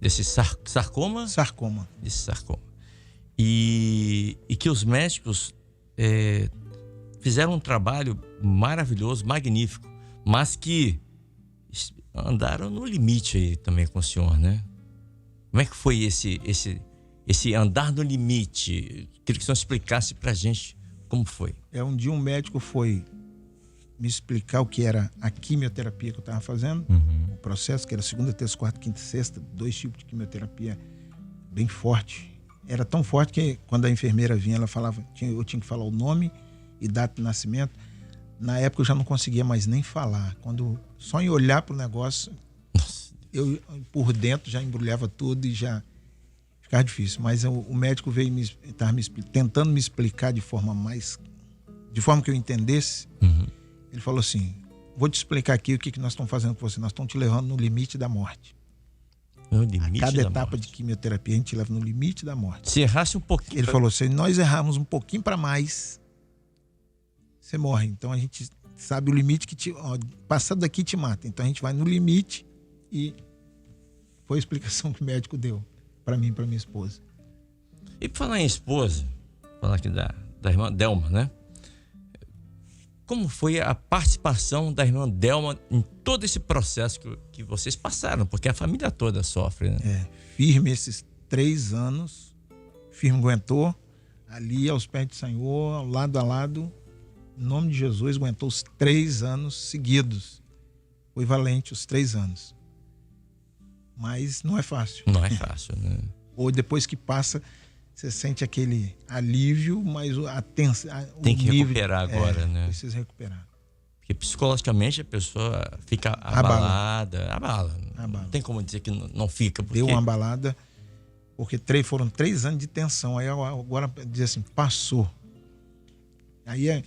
desse sarcoma? Sarcoma. Desse sarcoma. E que os médicos fizeram um trabalho maravilhoso, magnífico, mas que andaram no limite aí também com o senhor, né? Como é que foi esse andar no limite? Queria que o senhor explicasse pra gente como foi. Um dia um médico foi me explicar o que era a quimioterapia que eu estava fazendo, o processo, que era segunda, terça, quarta, quinta e sexta, 2 tipos de quimioterapia bem forte. Era tão forte que quando a enfermeira vinha, ela falava, eu tinha que falar o nome e data de nascimento. Na época eu já não conseguia mais nem falar. Só em olhar para o negócio, eu por dentro já embrulhava tudo e já ficava difícil. Mas o médico veio tentando me explicar de forma que eu entendesse. Ele falou assim, vou te explicar aqui o que nós estamos fazendo com você. Nós estamos te levando no limite da morte. No limite Cada da etapa morte. de quimioterapia a gente leva no limite da morte. Se errasse um pouquinho... Ele falou, se nós errarmos um pouquinho para mais, você morre. Então a gente sabe o limite que passar daqui te mata. Então a gente vai no limite e foi a explicação que o médico deu para mim e para minha esposa. E por falar em esposa, falar aqui da irmã Delma, né? Como foi a participação da irmã Delma em todo esse processo que vocês passaram? Porque a família toda sofre, né? Firme esses 3 anos, firme aguentou, ali aos pés do Senhor, lado a lado, em nome de Jesus, aguentou os 3 anos seguidos. Foi valente os 3 anos. Mas não é fácil. Não é fácil, né? Ou depois que passa, você sente aquele alívio, mas a tensão... Tem que recuperar agora, né? Precisa recuperar. Porque psicologicamente a pessoa fica abalada. Abala. Não tem como dizer que não fica. Porque... Deu uma abalada, porque foram 3 anos de tensão. Aí agora diz assim, passou. Aí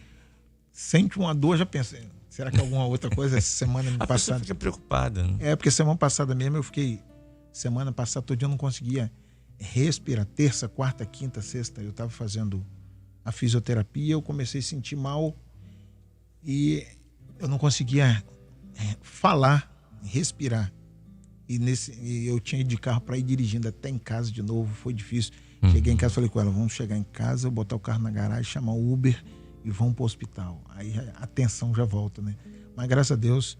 sente uma dor, já pensa, será que alguma outra coisa essa semana a passada? pessoa fica preocupada, né? Porque semana passada mesmo semana passada todo dia eu não conseguia respirar. Terça, quarta, quinta, sexta, eu estava fazendo a fisioterapia, eu comecei a sentir mal e eu não conseguia falar, respirar. E eu tinha ido de carro para ir dirigindo até em casa de novo, foi difícil. Cheguei em casa, falei com ela, vamos chegar em casa, botar o carro na garagem, chamar o Uber e vamos para o hospital. Aí a tensão já volta, né? Mas graças a Deus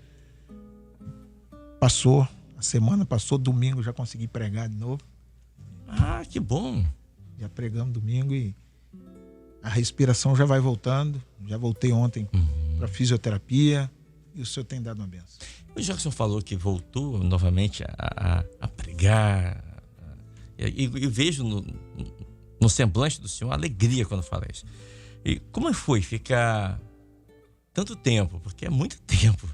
passou, a semana passou, domingo já consegui pregar de novo. Ah, que bom. Já pregamos domingo e a respiração já vai voltando. Já voltei ontem para fisioterapia e o senhor tem dado uma benção. O Jackson falou que voltou novamente a pregar. E vejo no semblante do senhor alegria quando fala isso. E como foi ficar tanto tempo, porque é muito tempo,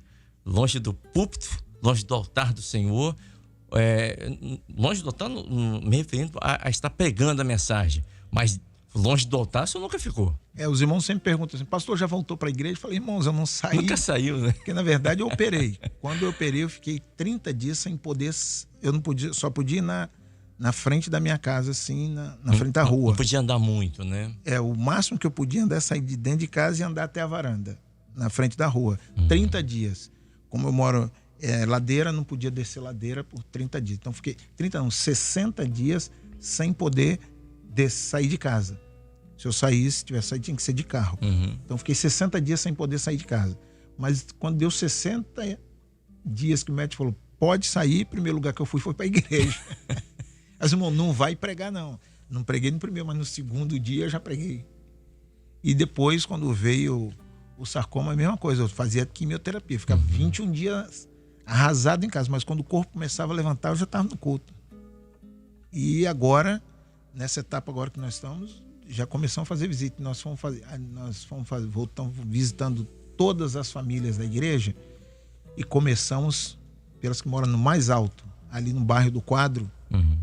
longe do púlpito, longe do altar do Senhor, longe do altar, me referindo a estar pregando a mensagem, mas longe do altar, o senhor nunca ficou. Os irmãos sempre perguntam assim, pastor, já voltou para a igreja? Eu falei, irmãos, eu não saí. Nunca saiu, né? Porque na verdade eu operei. Quando eu operei, eu fiquei 30 dias sem poder, eu não podia, só podia ir na frente da minha casa, assim, na frente da rua. Não podia andar muito, né? O máximo que eu podia andar é sair de dentro de casa e andar até a varanda, na frente da rua. 30 dias. Como eu moro ladeira, não podia descer ladeira por 30 dias. Então fiquei 60 dias sem poder sair de casa. Se eu saísse, se tivesse saído, tinha que ser de carro. Então fiquei 60 dias sem poder sair de casa. Mas quando deu 60 dias que o médico falou, pode sair, o primeiro lugar que eu fui foi para a igreja. Mas, irmão, não vai pregar, não. Não preguei no primeiro, mas no segundo dia eu já preguei. E depois, quando veio o sarcoma, a mesma coisa. Eu fazia quimioterapia, ficava 21 dias arrasado em casa. Mas quando o corpo começava a levantar, eu já estava no culto. E agora, nessa etapa agora que nós estamos, já começamos a fazer visita. Voltamos visitando todas as famílias da igreja e começamos pelas que moram no mais alto, ali no bairro do Quadro.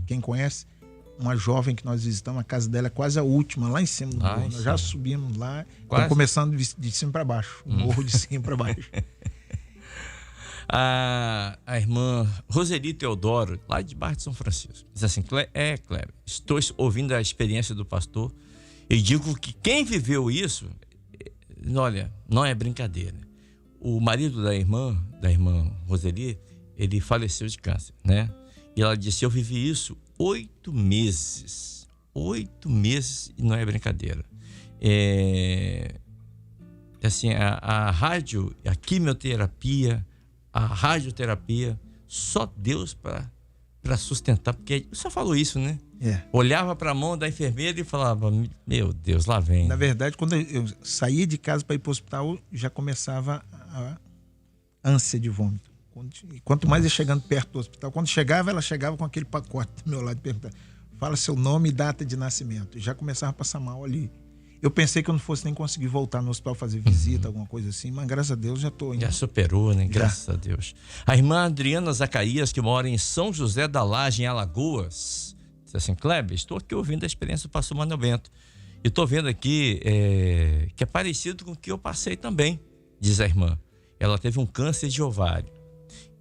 Quem conhece? Uma jovem que nós visitamos, a casa dela é quase a última, lá em cima do morro. Nós já subimos lá, estamos começando de cima para baixo, o morro de cima para baixo. A irmã Roseli Teodoro, lá de Barra de São Francisco, diz assim: Kleber, estou ouvindo a experiência do pastor e digo que quem viveu isso, olha, não é brincadeira. O marido da irmã Roseli, ele faleceu de câncer, né? E ela disse: eu vivi isso 8 meses. 8 meses e não é brincadeira. Assim, a rádio, a quimioterapia, a radioterapia, só Deus para sustentar. Porque você falou isso, né? Olhava para a mão da enfermeira e falava: meu Deus, lá vem. Na verdade, quando eu saía de casa para ir para o hospital, já começava a ânsia de vômito. Quanto mais ia chegando perto do hospital, quando chegava, ela chegava com aquele pacote do meu lado e perguntava: fala seu nome e data de nascimento. Já começava a passar mal ali. Eu pensei que eu não fosse nem conseguir voltar no hospital fazer visita, alguma coisa assim, mas graças a Deus já estou indo. Já superou, né? Graças a Deus. A irmã Adriana Zacarias, que mora em São José da Laje, em Alagoas, diz assim: Kleber, estou aqui ouvindo a experiência do pastor Manuel Bento. E estou vendo aqui que é parecido com o que eu passei também, diz a irmã. Ela teve um câncer de ovário.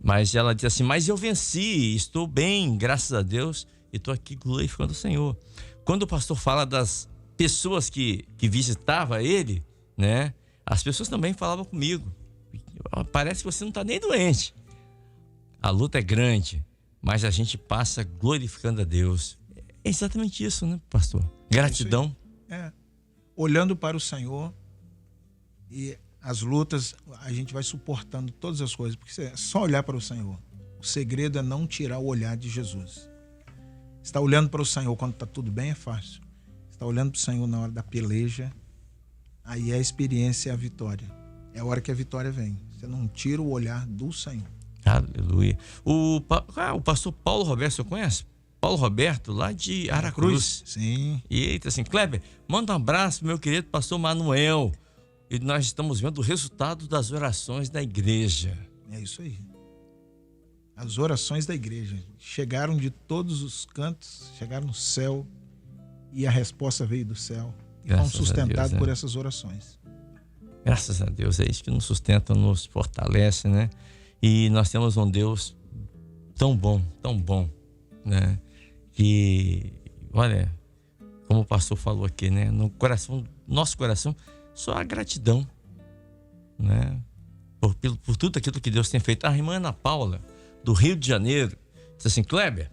Mas ela diz assim: mas eu venci, estou bem, graças a Deus, e estou aqui glorificando o Senhor. Quando o pastor fala das pessoas que visitavam ele, né? As pessoas também falavam comigo: parece que você não está nem doente. A luta é grande, mas a gente passa glorificando a Deus. É exatamente isso, né, pastor? Gratidão. Olhando para o Senhor, e as lutas, a gente vai suportando todas as coisas, porque é só olhar para o Senhor. O segredo é não tirar o olhar de Jesus. Está olhando para o Senhor quando está tudo bem, é fácil. Está olhando para o Senhor na hora da peleja, aí é a experiência e a vitória. É a hora que a vitória vem. Você não tira o olhar do Senhor. Aleluia. O pastor Paulo Roberto, você conhece? Paulo Roberto, lá de Aracruz. Sim. E ele diz assim: Kleber, manda um abraço pro meu querido pastor Manuel. E nós estamos vendo o resultado das orações da igreja. É isso aí. As orações da igreja chegaram de todos os cantos, chegaram no céu, e a resposta veio do céu. E fomos sustentados por essas orações. Graças a Deus, é isso que nos sustenta, nos fortalece, né? E nós temos um Deus tão bom, né? Que, olha, como o pastor falou aqui, né? No coração, nosso coração, só a gratidão, né? Por tudo aquilo que Deus tem feito. A irmã Ana Paula, do Rio de Janeiro, disse assim: Kleber,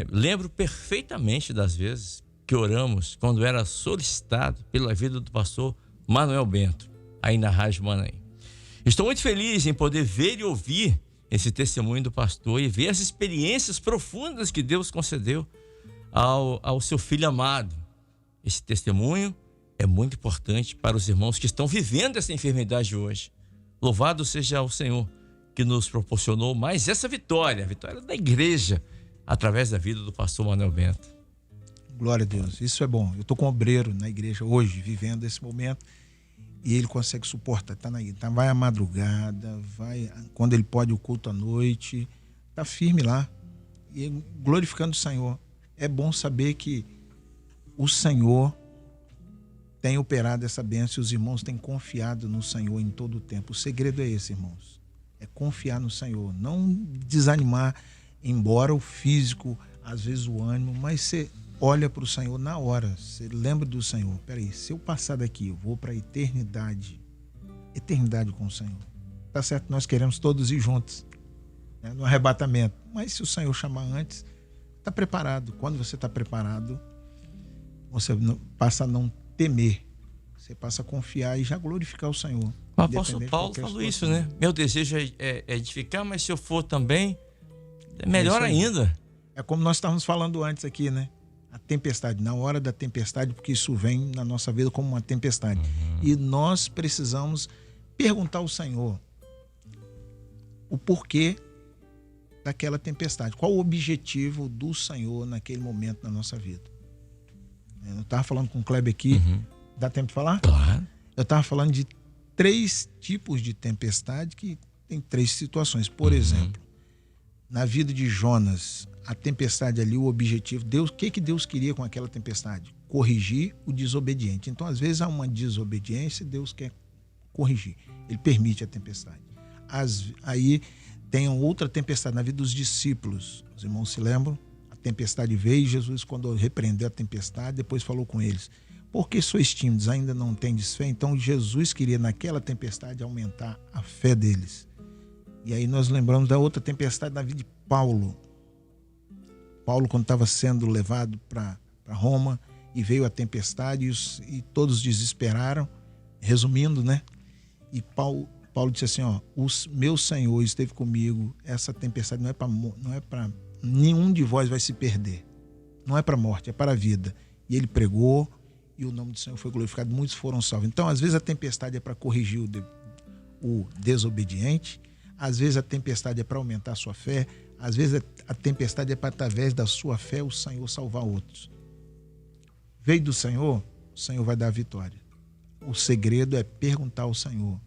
lembro perfeitamente das vezes que oramos quando era solicitado pela vida do pastor Manuel Bento, aí na Rádio Manaim. Estou muito feliz em poder ver e ouvir esse testemunho do pastor e ver as experiências profundas que Deus concedeu ao seu filho amado. Esse testemunho é muito importante para os irmãos que estão vivendo essa enfermidade hoje. Louvado seja o Senhor que nos proporcionou mais essa vitória, a vitória da igreja, através da vida do pastor Manuel Bento. Glória a Deus, isso é bom. Eu estou com um obreiro na igreja hoje, vivendo esse momento, e ele consegue suportar, vai à madrugada, vai quando ele pode o culto à noite, está firme lá, e glorificando o Senhor. É bom saber que o Senhor tem operado essa bênção e os irmãos têm confiado no Senhor em todo o tempo. O segredo é esse, irmãos, é confiar no Senhor, não desanimar, embora o físico, às vezes o ânimo, mas você olha para o Senhor na hora, você lembra do Senhor. Peraí, se eu passar daqui, eu vou para a eternidade com o Senhor. Tá certo, nós queremos todos ir juntos, né, no arrebatamento, mas se o Senhor chamar antes, está preparado. Quando você está preparado, você passa a não temer, você passa a confiar e já glorificar o Senhor. O apóstolo Paulo falou isso, né? Meu desejo é de ficar, mas se eu for também, é melhor ainda. É como nós estávamos falando antes aqui, né? tempestade, na hora da tempestade, porque isso vem na nossa vida como uma tempestade. E nós precisamos perguntar ao Senhor o porquê daquela tempestade. Qual o objetivo do Senhor naquele momento na nossa vida? Eu estava falando com o Kleber aqui. Dá tempo de falar? Claro. Eu estava falando de 3 tipos de tempestade que tem 3 situações. Por exemplo, na vida de Jonas, a tempestade ali, o objetivo, Deus, o que Deus queria com aquela tempestade? Corrigir o desobediente. Então, às vezes, há uma desobediência e Deus quer corrigir. Ele permite a tempestade. Aí tem outra tempestade na vida dos discípulos. Os irmãos se lembram? A tempestade veio e Jesus, quando repreendeu a tempestade, depois falou com eles: por que sois tímidos, ainda não tendes fé? Então Jesus queria naquela tempestade aumentar a fé deles. E aí nós lembramos da outra tempestade na vida de Paulo. Paulo, quando estava sendo levado para Roma, e veio a tempestade e todos desesperaram, resumindo, né? E Paulo disse assim: ó, o meu Senhor esteve comigo, essa tempestade não é para nenhum de vós vai se perder. Não é para a morte, é para a vida. E ele pregou e o nome do Senhor foi glorificado, muitos foram salvos. Então, às vezes a tempestade é para corrigir o desobediente, às vezes a tempestade é para aumentar a sua fé, às vezes a tempestade é para, através da sua fé, o Senhor salvar outros. Veio do Senhor, o Senhor vai dar a vitória. O segredo é perguntar ao Senhor: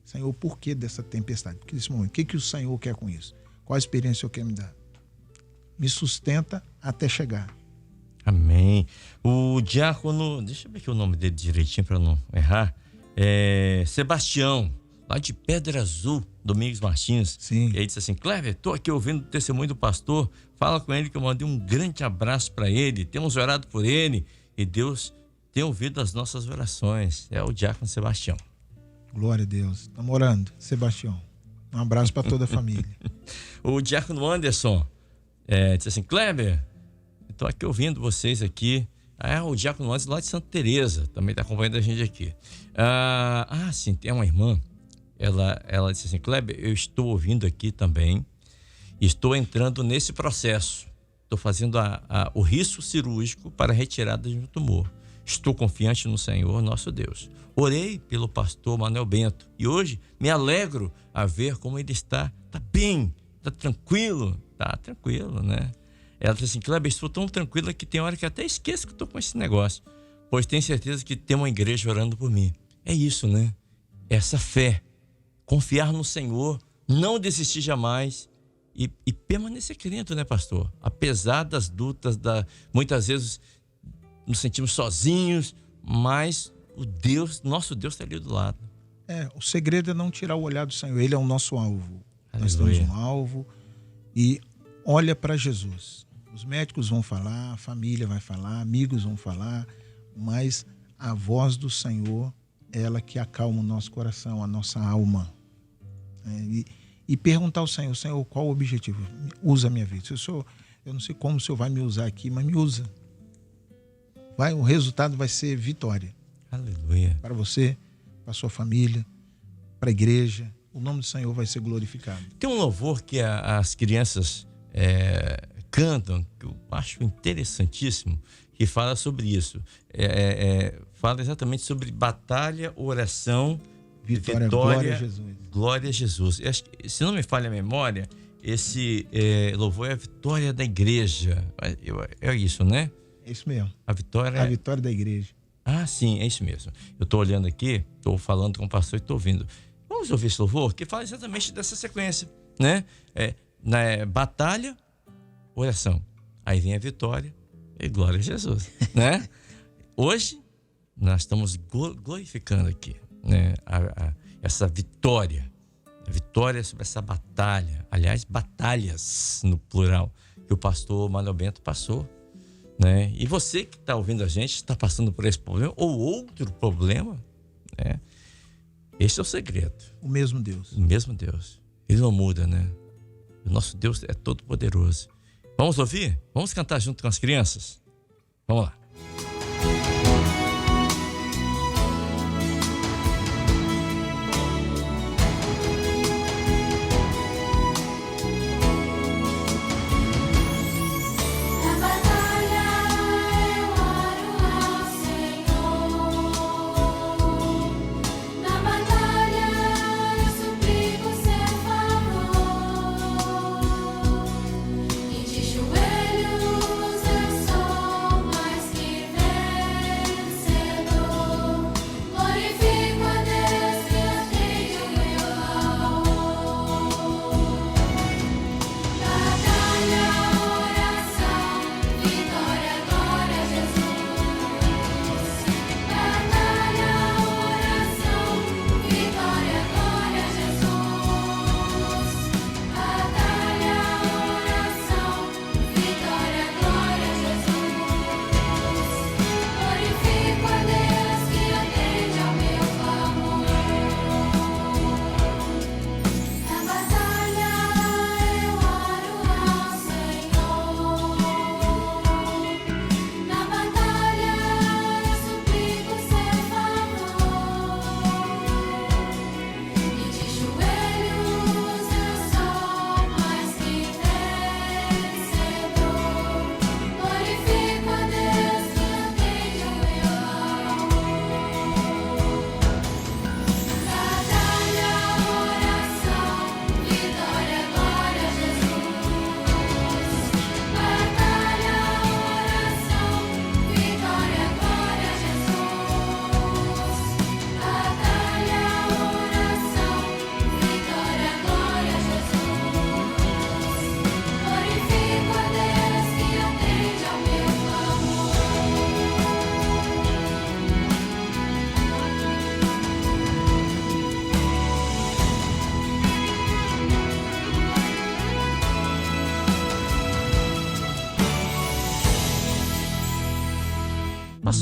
Senhor, por que dessa tempestade? Porque nesse momento, o que o Senhor quer com isso? Qual a experiência o Senhor quer me dar? Me sustenta até chegar. Amém. O diácono, deixa eu ver aqui o nome dele direitinho para não errar. Sebastião, lá de Pedra Azul, Domingos Martins. Sim. E aí disse assim: Kleber, estou aqui ouvindo o testemunho do pastor. Fala com ele que eu mandei um grande abraço para ele. Temos orado por ele e Deus tem ouvido as nossas orações. É o diácono Sebastião. Glória a Deus. Estamos orando, Sebastião. Um abraço para toda a família. O diácono Anderson disse assim: Kleber, estou aqui ouvindo vocês aqui. O diácono Anderson lá de Santa Teresa também está acompanhando a gente aqui. Sim, tem uma irmã. Ela disse assim: Kleber, eu estou ouvindo aqui também. Estou entrando nesse processo. Estou fazendo o risco cirúrgico para a retirada de um tumor. Estou confiante no Senhor, nosso Deus. Orei pelo pastor Manuel Bento e hoje me alegro a ver como ele está bem, está tranquilo, né? Ela disse assim: Kleber, estou tão tranquila que tem hora que até esqueço que estou com esse negócio, pois tenho certeza que tem uma igreja orando por mim. É isso, né? Essa fé, confiar no Senhor, não desistir jamais e permanecer crendo, né, pastor? Apesar das lutas, muitas vezes nos sentimos sozinhos, mas nosso Deus está ali do lado. O segredo é não tirar o olhar do Senhor. Ele é o nosso alvo. Aleluia. Nós temos um alvo e olha para Jesus. Os médicos vão falar, a família vai falar, amigos vão falar, mas a voz do Senhor é ela que acalma o nosso coração, a nossa alma. E perguntar ao Senhor: Senhor, qual o objetivo? Usa a minha vida. Eu não sei como o Senhor vai me usar aqui, mas me usa. O resultado vai ser vitória. Aleluia. Para você, para sua família, para a igreja. O nome do Senhor vai ser glorificado. Tem um louvor que as crianças cantam, que eu acho interessantíssimo, que fala sobre isso. Fala exatamente sobre batalha, oração, vitória. Glória a Jesus. Glória a Jesus. Se não me falha a memória, esse louvor é a vitória da igreja. É isso, né? É isso mesmo. A vitória da igreja. Sim, é isso mesmo. Eu estou olhando aqui, estou falando com o pastor e estou ouvindo. Vamos ouvir esse louvor que fala exatamente dessa sequência, né? Batalha, oração. Aí vem a vitória e glória a Jesus, né? Hoje nós estamos glorificando aqui, né? Essa vitória. A vitória sobre essa batalha. Aliás, batalhas no plural que o pastor Manuel Bento passou, né? E você que está ouvindo a gente, está passando por esse problema ou outro problema, né? Esse é o segredo. O mesmo Deus. O mesmo Deus. Ele não muda, né? O nosso Deus é todo poderoso. Vamos ouvir? Vamos cantar junto com as crianças? Vamos lá.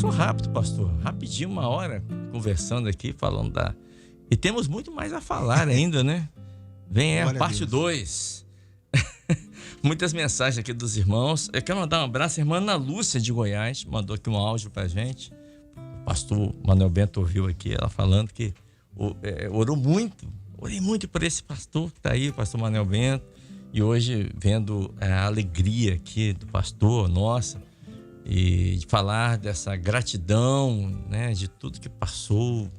passou rápido, pastor. Rapidinho, 1 hora conversando aqui, falando da... E temos muito mais a falar ainda, né? Vem a parte 2. Muitas mensagens aqui dos irmãos. Eu quero mandar um abraço à irmã Ana Lúcia de Goiás, mandou aqui um áudio pra gente. O pastor Manuel Bento ouviu aqui, ela falando que orei muito por esse pastor que tá aí, o pastor Manuel Bento. E hoje vendo a alegria aqui do pastor, nossa, e de falar dessa gratidão, né, de tudo que passou,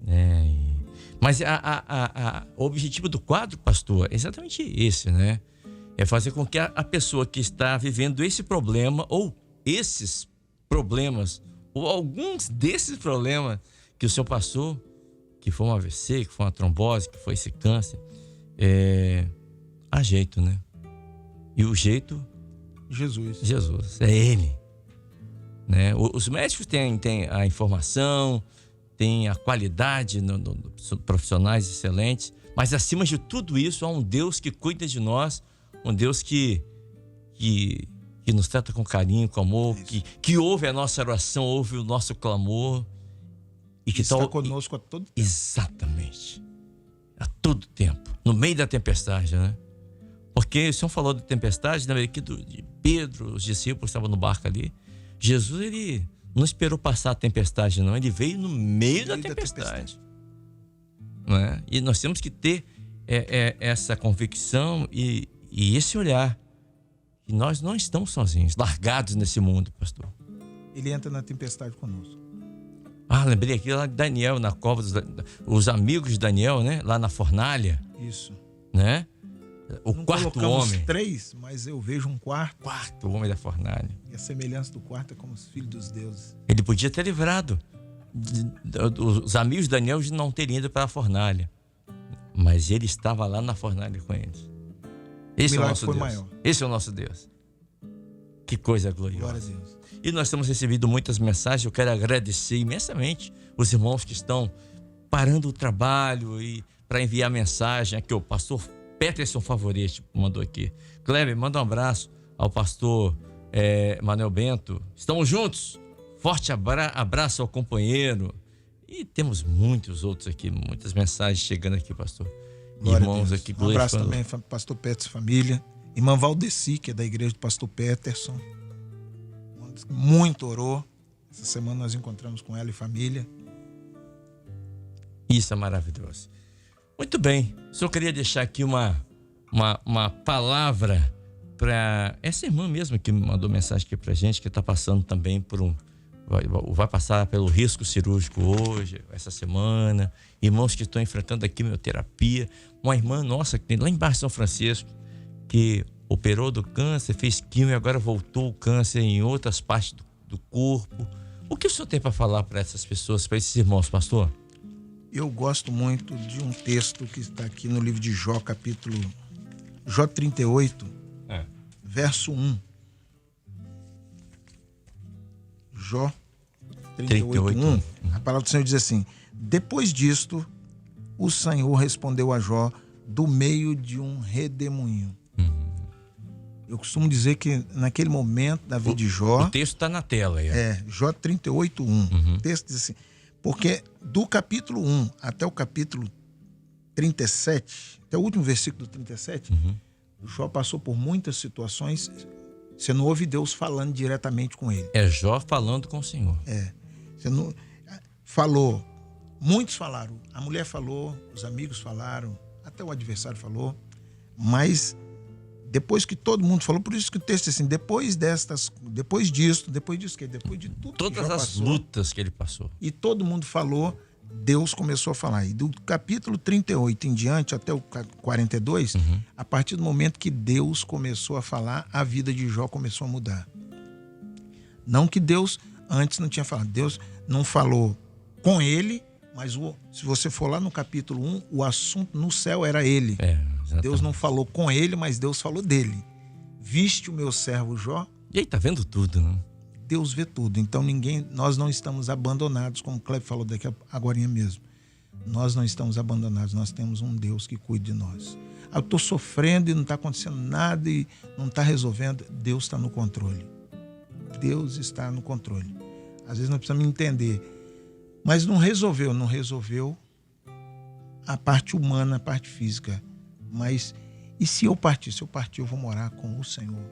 né? Mas o objetivo do quadro, pastor, é exatamente esse, né? É fazer com que a pessoa que está vivendo esse problema, ou esses problemas, ou alguns desses problemas que o senhor passou, que foi um AVC, que foi uma trombose, que foi esse câncer, há jeito, né? E o jeito? Jesus, é Ele. Né? Os médicos têm a informação, têm a qualidade, profissionais excelentes, mas acima de tudo isso há um Deus que cuida de nós, um Deus que nos trata com carinho, com amor, que ouve a nossa oração, ouve o nosso clamor. E que está conosco a todo tempo. Exatamente. A todo tempo. No meio da tempestade, né? Porque o senhor falou de tempestade, né? Aqui de Pedro, os discípulos estavam no barco ali. Jesus, ele não esperou passar a tempestade, não. Ele veio no meio da tempestade. Não é? E nós temos que ter essa convicção e esse olhar. Que nós não estamos sozinhos, largados nesse mundo, pastor. Ele entra na tempestade conosco. Lembrei aqui lá de Daniel, na cova os amigos de Daniel, né? Lá na fornalha. Isso. Né? O não quarto homem. 3, mas eu vejo um quarto. Quarto homem da fornalha. E a semelhança do quarto é como os filhos dos deuses. Ele podia ter livrado os amigos de Daniel de não terem ido para a fornalha. Mas ele estava lá na fornalha com eles. Esse é o nosso Deus. Maior. Esse é o nosso Deus. Que coisa gloriosa. Glória a Deus. E nós temos recebido muitas mensagens. Eu quero agradecer imensamente os irmãos que estão parando o trabalho e para enviar mensagem. Aqui o pastor Peterson Favorite mandou aqui. Kleber, manda um abraço ao pastor Manuel Bento. Estamos juntos. Forte abraço ao companheiro. E temos muitos outros aqui, muitas mensagens chegando aqui, pastor. Glória irmãos aqui. Um abraço também, pastor Peterson, família. Irmã Valdeci, que é da igreja do pastor Peterson. Muito orou. Essa semana nós encontramos com ela e família. Isso é maravilhoso. Muito bem. Só queria deixar aqui uma palavra para essa irmã mesmo que mandou mensagem aqui pra gente, que está passando também por vai passar pelo risco cirúrgico hoje, essa semana. Irmãos que estão enfrentando a quimioterapia. Uma irmã nossa que tem lá embaixo em São Francisco, que operou do câncer, fez quimio e agora voltou o câncer em outras partes do corpo. O que o senhor tem para falar para essas pessoas, para esses irmãos, pastor? Eu gosto muito de um texto que está aqui no livro de Jó, capítulo Jó 38, verso 1. Jó 38, 1. A palavra do Senhor diz assim: depois disto, o Senhor respondeu a Jó do meio de um redemoinho. Eu costumo dizer que naquele momento da vida de Jó... O texto está na tela aí. Jó 38, 1. O texto diz assim: porque do capítulo 1 até o capítulo 37, até o último versículo do 37, Jó passou por muitas situações. Você não ouve Deus falando diretamente com ele. É Jó falando com o Senhor. Você não falou. Muitos falaram. A mulher falou, os amigos falaram, até o adversário falou. Mas depois que todo mundo falou, por isso que o texto é assim: depois disso, depois de tudo, todas as lutas que ele passou. E todo mundo falou, Deus começou a falar. E do capítulo 38 em diante, até o 42, a partir do momento que Deus começou a falar, a vida de Jó começou a mudar. Não que Deus antes não tinha falado. Deus não falou com ele, mas se você for lá no capítulo 1, o assunto no céu era ele. Deus não falou com ele, mas Deus falou dele. Viste o meu servo Jó? E aí, tá vendo tudo, né? Deus vê tudo. Então nós não estamos abandonados, como o Kleber falou daqui agorinha mesmo. Nós não estamos abandonados, nós temos um Deus que cuida de nós. Eu estou sofrendo e não está acontecendo nada e não está resolvendo. Deus está no controle. Deus está no controle. Às vezes nós precisamos entender. Mas não resolveu a parte humana, a parte física. Mas e se eu partir? Se eu partir, eu vou morar com o Senhor.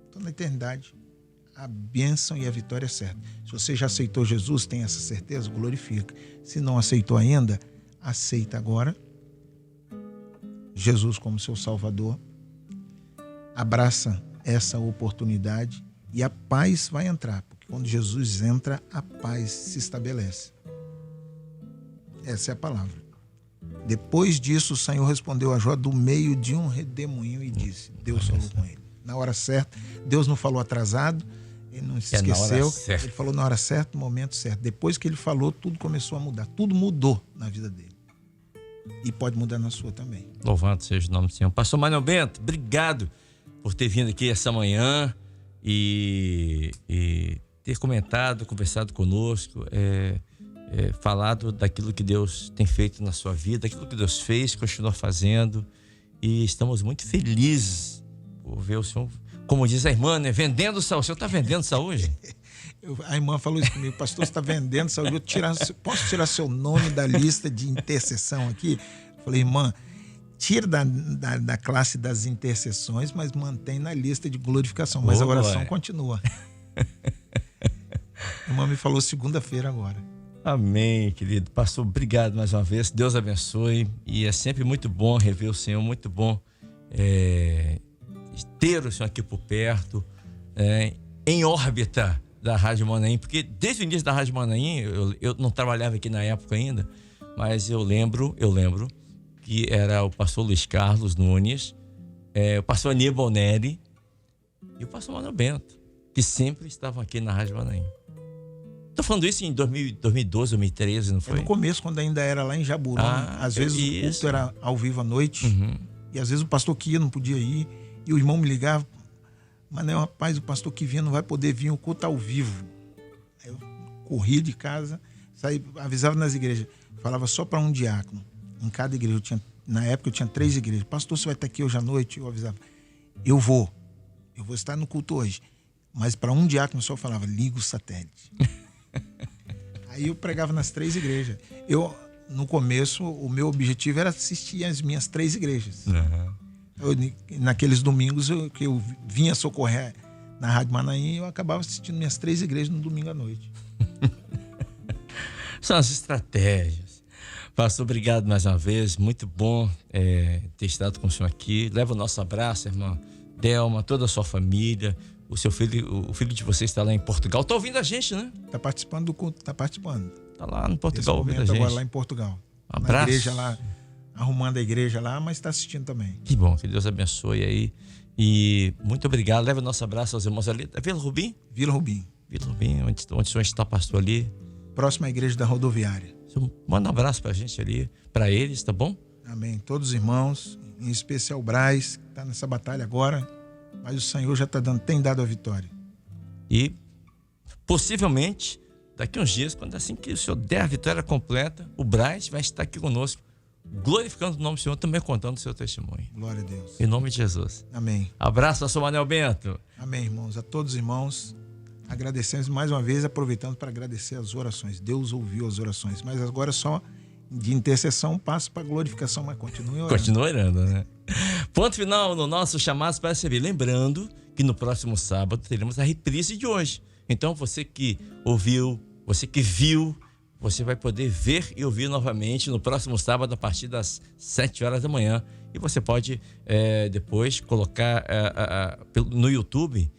Então, na eternidade, a bênção e a vitória é certa. Se você já aceitou Jesus, tem essa certeza, glorifica. Se não aceitou ainda, aceita agora Jesus como seu Salvador. Abraça essa oportunidade e a paz vai entrar. Porque quando Jesus entra, a paz se estabelece. Essa é a palavra. Depois disso, o Senhor respondeu a Jó do meio de um redemoinho e disse: Deus falou com ele. Na hora certa, Deus não falou atrasado, ele não se esqueceu, ele falou na hora certa, no momento certo. Depois que ele falou, tudo começou a mudar. Tudo mudou na vida dele. E pode mudar na sua também. Louvado seja o nome do Senhor. Pastor Manuel Bento, obrigado por ter vindo aqui essa manhã e ter comentado, conversado conosco, falado daquilo que Deus tem feito na sua vida, daquilo que Deus fez, continua fazendo, e estamos muito felizes por ver o senhor, como diz a irmã, né, vendendo saúde. O senhor está vendendo saúde? A irmã falou isso comigo: pastor, você está vendendo saúde, posso tirar seu nome da lista de intercessão aqui? Eu falei: irmã, tira da classe das intercessões, mas mantém na lista de glorificação, mas a oração continua. A irmã me falou segunda-feira agora. Amém, querido. Pastor, obrigado mais uma vez. Deus abençoe. E é sempre muito bom rever o Senhor, muito bom ter o Senhor aqui por perto, em órbita da Rádio Manaim, porque desde o início da Rádio Manaim, eu não trabalhava aqui na época ainda, mas eu lembro que era o pastor Luiz Carlos Nunes, o pastor Aníbal Neri e o pastor Manuel Bento, que sempre estavam aqui na Rádio Manaim. Estou falando isso em 2012, 2013, não foi? No começo, quando ainda era lá em Jaburuna. Às vezes o culto era ao vivo à noite. E às vezes o pastor que ia não podia ir. E o irmão me ligava: Manel, rapaz, o pastor que vinha não vai poder vir, o culto ao vivo. Aí eu corria de casa, avisava nas igrejas. Falava só para um diácono. Em cada igreja, na época eu tinha 3 igrejas. Pastor, você vai estar aqui hoje à noite? Eu avisava: eu vou estar no culto hoje. Mas para um diácono só eu falava: liga o satélite. Aí eu pregava nas 3 igrejas. No começo, o meu objetivo era assistir às minhas 3 igrejas. Naqueles domingos que eu vinha socorrer na Rádio Manaim, eu acabava assistindo minhas 3 igrejas no domingo à noite. São as estratégias. Pastor, obrigado mais uma vez. Muito bom ter estado com o senhor aqui. Leva o nosso abraço, irmã Delma, toda a sua família. O filho de vocês está lá em Portugal. Está ouvindo a gente, né? Está participando do culto, está participando. Está lá em Portugal ouvindo a gente. Agora lá em Portugal. Abraço. Na igreja lá, arrumando a igreja lá, mas está assistindo também. Que bom, que Deus abençoe aí. E muito obrigado. Leva o nosso abraço aos irmãos ali. É Vila Rubim? Vila Rubim. Vila Rubim, onde o senhor está, pastor, ali. Próxima à igreja da rodoviária. Manda um abraço pra gente ali, pra eles, tá bom? Amém. Todos os irmãos, em especial o Braz, que está nessa batalha agora, mas o Senhor já tem dado a vitória. E possivelmente, daqui uns dias, quando assim que o senhor der a vitória completa, o Braz vai estar aqui conosco, glorificando o nome do Senhor, também contando o seu testemunho. Glória a Deus. Em nome de Jesus. Amém. Abraço, pastor Manuel Bento. Amém, irmãos. A todos os irmãos, agradecemos mais uma vez, aproveitando para agradecer as orações. Deus ouviu as orações, mas agora só de intercessão passa para glorificação, mas continue orando. Continua orando, né? Ponto final no nosso Chamados para Servir. Lembrando que no próximo sábado teremos a reprise de hoje. Então você que ouviu, você que viu, você vai poder ver e ouvir novamente no próximo sábado a partir das 7 horas da manhã. E você pode depois colocar no YouTube,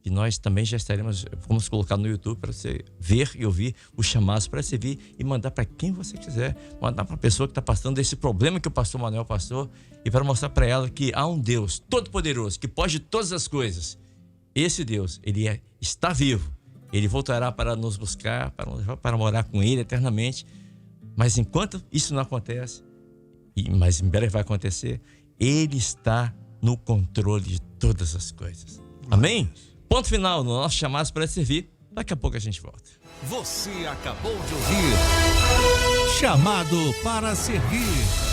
que nós também já vamos colocar no YouTube para você ver e ouvir os Chamados para Servir e mandar para quem você quiser, mandar para a pessoa que está passando esse problema que o pastor Manuel passou e para mostrar para ela que há um Deus todo-poderoso que pode todas as coisas. Esse Deus, ele está vivo, ele voltará para nos buscar, para morar com ele eternamente, mas enquanto isso não acontece, mas em breve vai acontecer, ele está no controle de todas as coisas. Amém? Ponto final no nosso Chamados para Servir. Daqui a pouco a gente volta. Você acabou de ouvir Chamado para Servir.